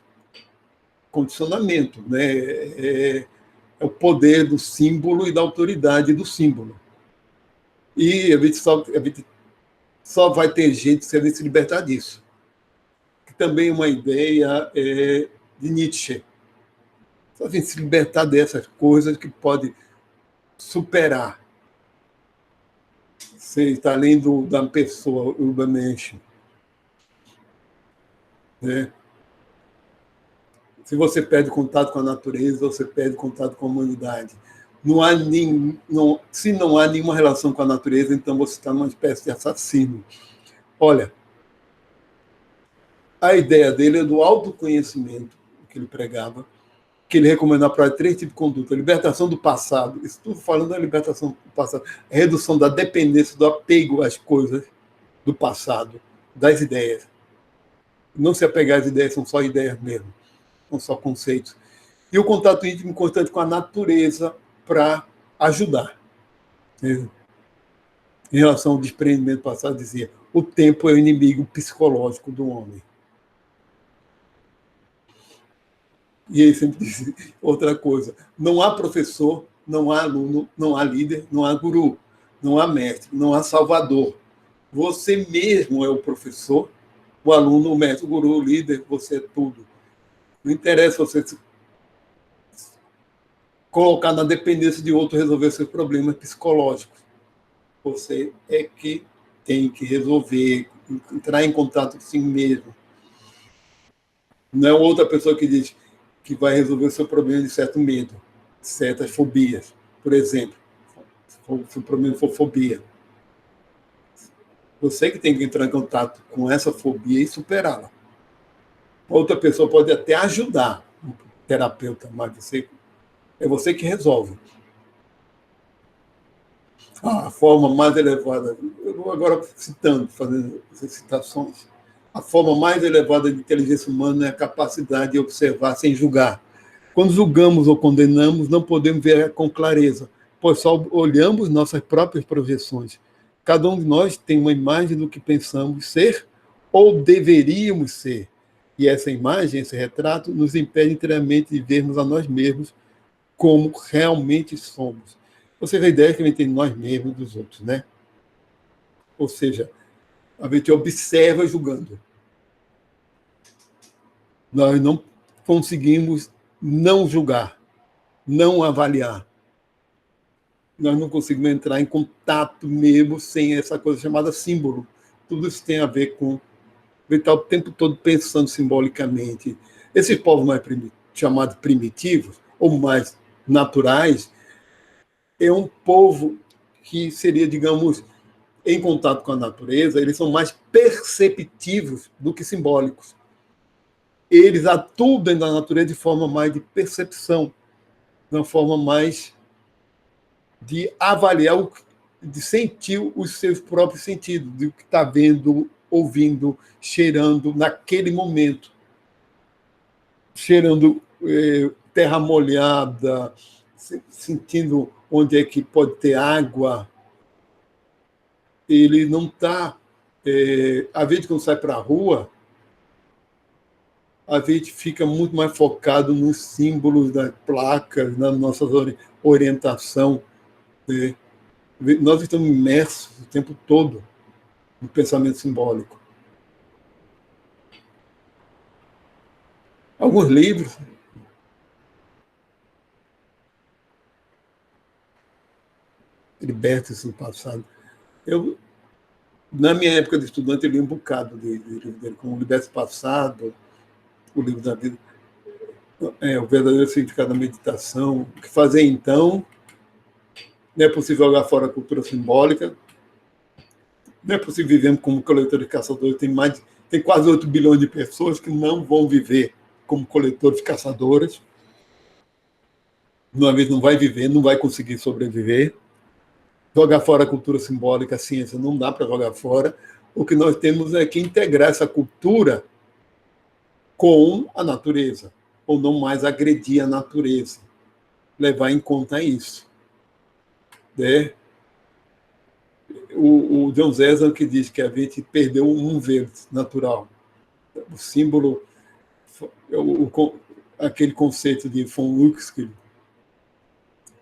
Condicionamento, né? É o poder do símbolo e da autoridade do símbolo. E a gente só vai ter jeito se a gente se libertar disso. Que também é uma ideia de Nietzsche. Só a gente se libertar dessas coisas que pode superar. Você está além da pessoa, urbanamente. Né? Se você perde contato com a natureza, você perde contato com a humanidade. Se não há nenhuma relação com a natureza, então você está numa espécie de assassino. Olha, a ideia dele é do autoconhecimento, que ele pregava, que ele recomendava para 3 tipos de conduta: libertação do passado, isso tudo falando da libertação do passado, a redução da dependência, do apego às coisas do passado, das ideias. Não se apegar às ideias, são só ideias mesmo, são só conceitos. E o contato íntimo constante com a natureza para ajudar. Em relação ao desprendimento passado, dizia: o tempo é o inimigo psicológico do homem. E ele sempre dizia outra coisa: não há professor, não há aluno, não há líder, não há guru, não há mestre, não há salvador. Você mesmo é o professor, o aluno, o mestre, o guru, o líder, você é tudo. Não interessa você se colocar na dependência de outro resolver seus problemas psicológicos. Você é que tem que resolver, entrar em contato com si mesmo. Não é outra pessoa que diz que vai resolver o seu problema de certo medo, de certas fobias. Por exemplo, se o problema for fobia. Você que tem que entrar em contato com essa fobia e superá-la. Outra pessoa pode até ajudar, um terapeuta, mas é você que resolve. A forma mais elevada, eu vou agora citando, fazendo essas citações, a forma mais elevada de inteligência humana é a capacidade de observar sem julgar. Quando julgamos ou condenamos, não podemos ver com clareza, pois só olhamos nossas próprias projeções. Cada um de nós tem uma imagem do que pensamos ser ou deveríamos ser. E essa imagem, esse retrato, nos impede inteiramente de vermos a nós mesmos como realmente somos. Você vê a ideia que a gente tem de nós mesmos e dos outros, né? Ou seja, a gente observa julgando. Nós não conseguimos não julgar, não avaliar. Nós não conseguimos entrar em contato mesmo sem essa coisa chamada símbolo. Tudo isso tem a ver com estar o tempo todo pensando simbolicamente. Esses povos mais chamados primitivos, ou mais naturais, é um povo que seria, digamos, em contato com a natureza, eles são mais perceptivos do que simbólicos. Eles atuam dentro da natureza de forma mais de percepção, de uma forma mais de avaliar, de sentir os seus próprios sentidos, do que está vendo, ouvindo, cheirando naquele momento. Cheirando terra molhada, sentindo onde é que pode ter água. Ele não está... a gente, quando sai para a rua, a gente fica muito mais focado nos símbolos das placas, na nossa orientação. Nós estamos imersos o tempo todo no pensamento simbólico. Alguns livros libertos do passado. Na minha época de estudante, eu li um bocado de livro dele, como O Liberto Passado, O Livro da Vida, O Verdadeiro Significado da Meditação. O que fazer então? Não é possível jogar fora a cultura simbólica. Não é possível viver como coletores e caçadores. Tem quase 8 bilhões de pessoas que não vão viver como coletores e caçadores. Uma vez não vai viver, não vai conseguir sobreviver. Jogar fora a cultura simbólica, a ciência, não dá para jogar fora. O que nós temos é que integrar essa cultura com a natureza, ou não mais agredir a natureza. Levar em conta isso. Né? O John César que diz que a gente perdeu um verde natural. O símbolo, aquele conceito de von Uexküll.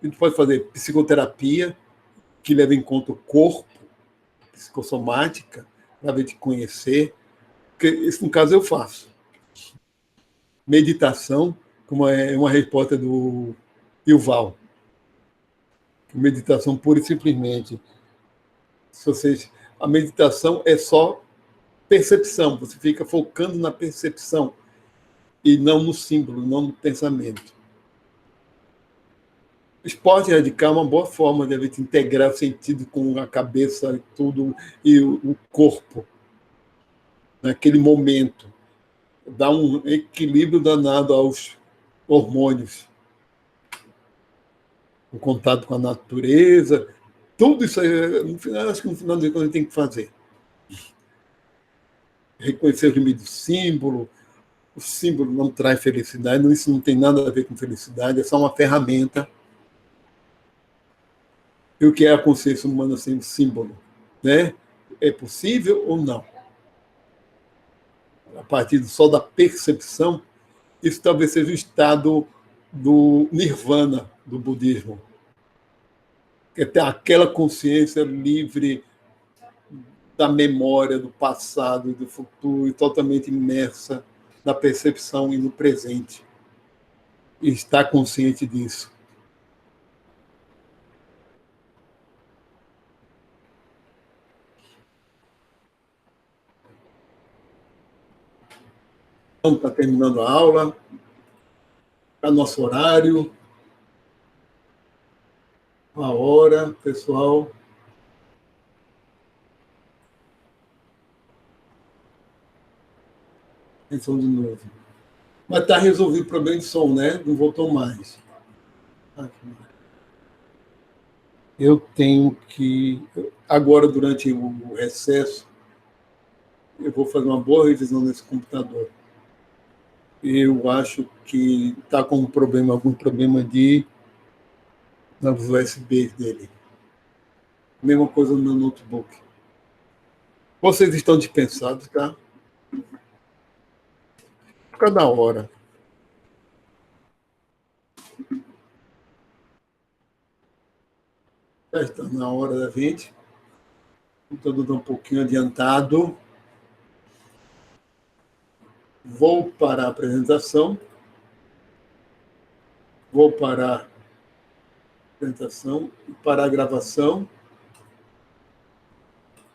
A gente pode fazer psicoterapia, que leva em conta o corpo, psicossomática, para a gente conhecer. Isso, no caso, eu faço. Meditação, como é uma resposta do Yuval. Meditação pura e simplesmente. A meditação é só percepção, você fica focando na percepção e não no símbolo, não no pensamento. O esporte radical é uma boa forma de a gente integrar o sentido com a cabeça e tudo, e o corpo, naquele momento. Dá um equilíbrio danado aos hormônios. O contato com a natureza, tudo isso aí, no final, acho que no final de contas a gente tem que fazer. Reconhecer o limite do símbolo. O símbolo não traz felicidade, isso não tem nada a ver com felicidade, é só uma ferramenta. E o que é a consciência humana sem símbolo? Né? É possível ou não? A partir só da percepção, isso talvez seja o estado do nirvana do budismo. Que é ter aquela consciência livre da memória, do passado e do futuro, e totalmente imersa na percepção e no presente. E estar consciente disso. Então, está terminando a aula, está nosso horário, a hora, pessoal. Atenção de novo. Mas está resolvido o problema de som, né? Não voltou mais. Eu tenho que... Agora, durante o recesso, eu vou fazer uma boa revisão nesse computador. Eu acho que está com algum problema de nos USB dele. Mesma coisa no meu notebook. Vocês estão dispensados, tá? Fica da hora. Já está na hora da gente. Estou dando um pouquinho adiantado. Vou parar a apresentação. Vou parar a apresentação e parar a gravação.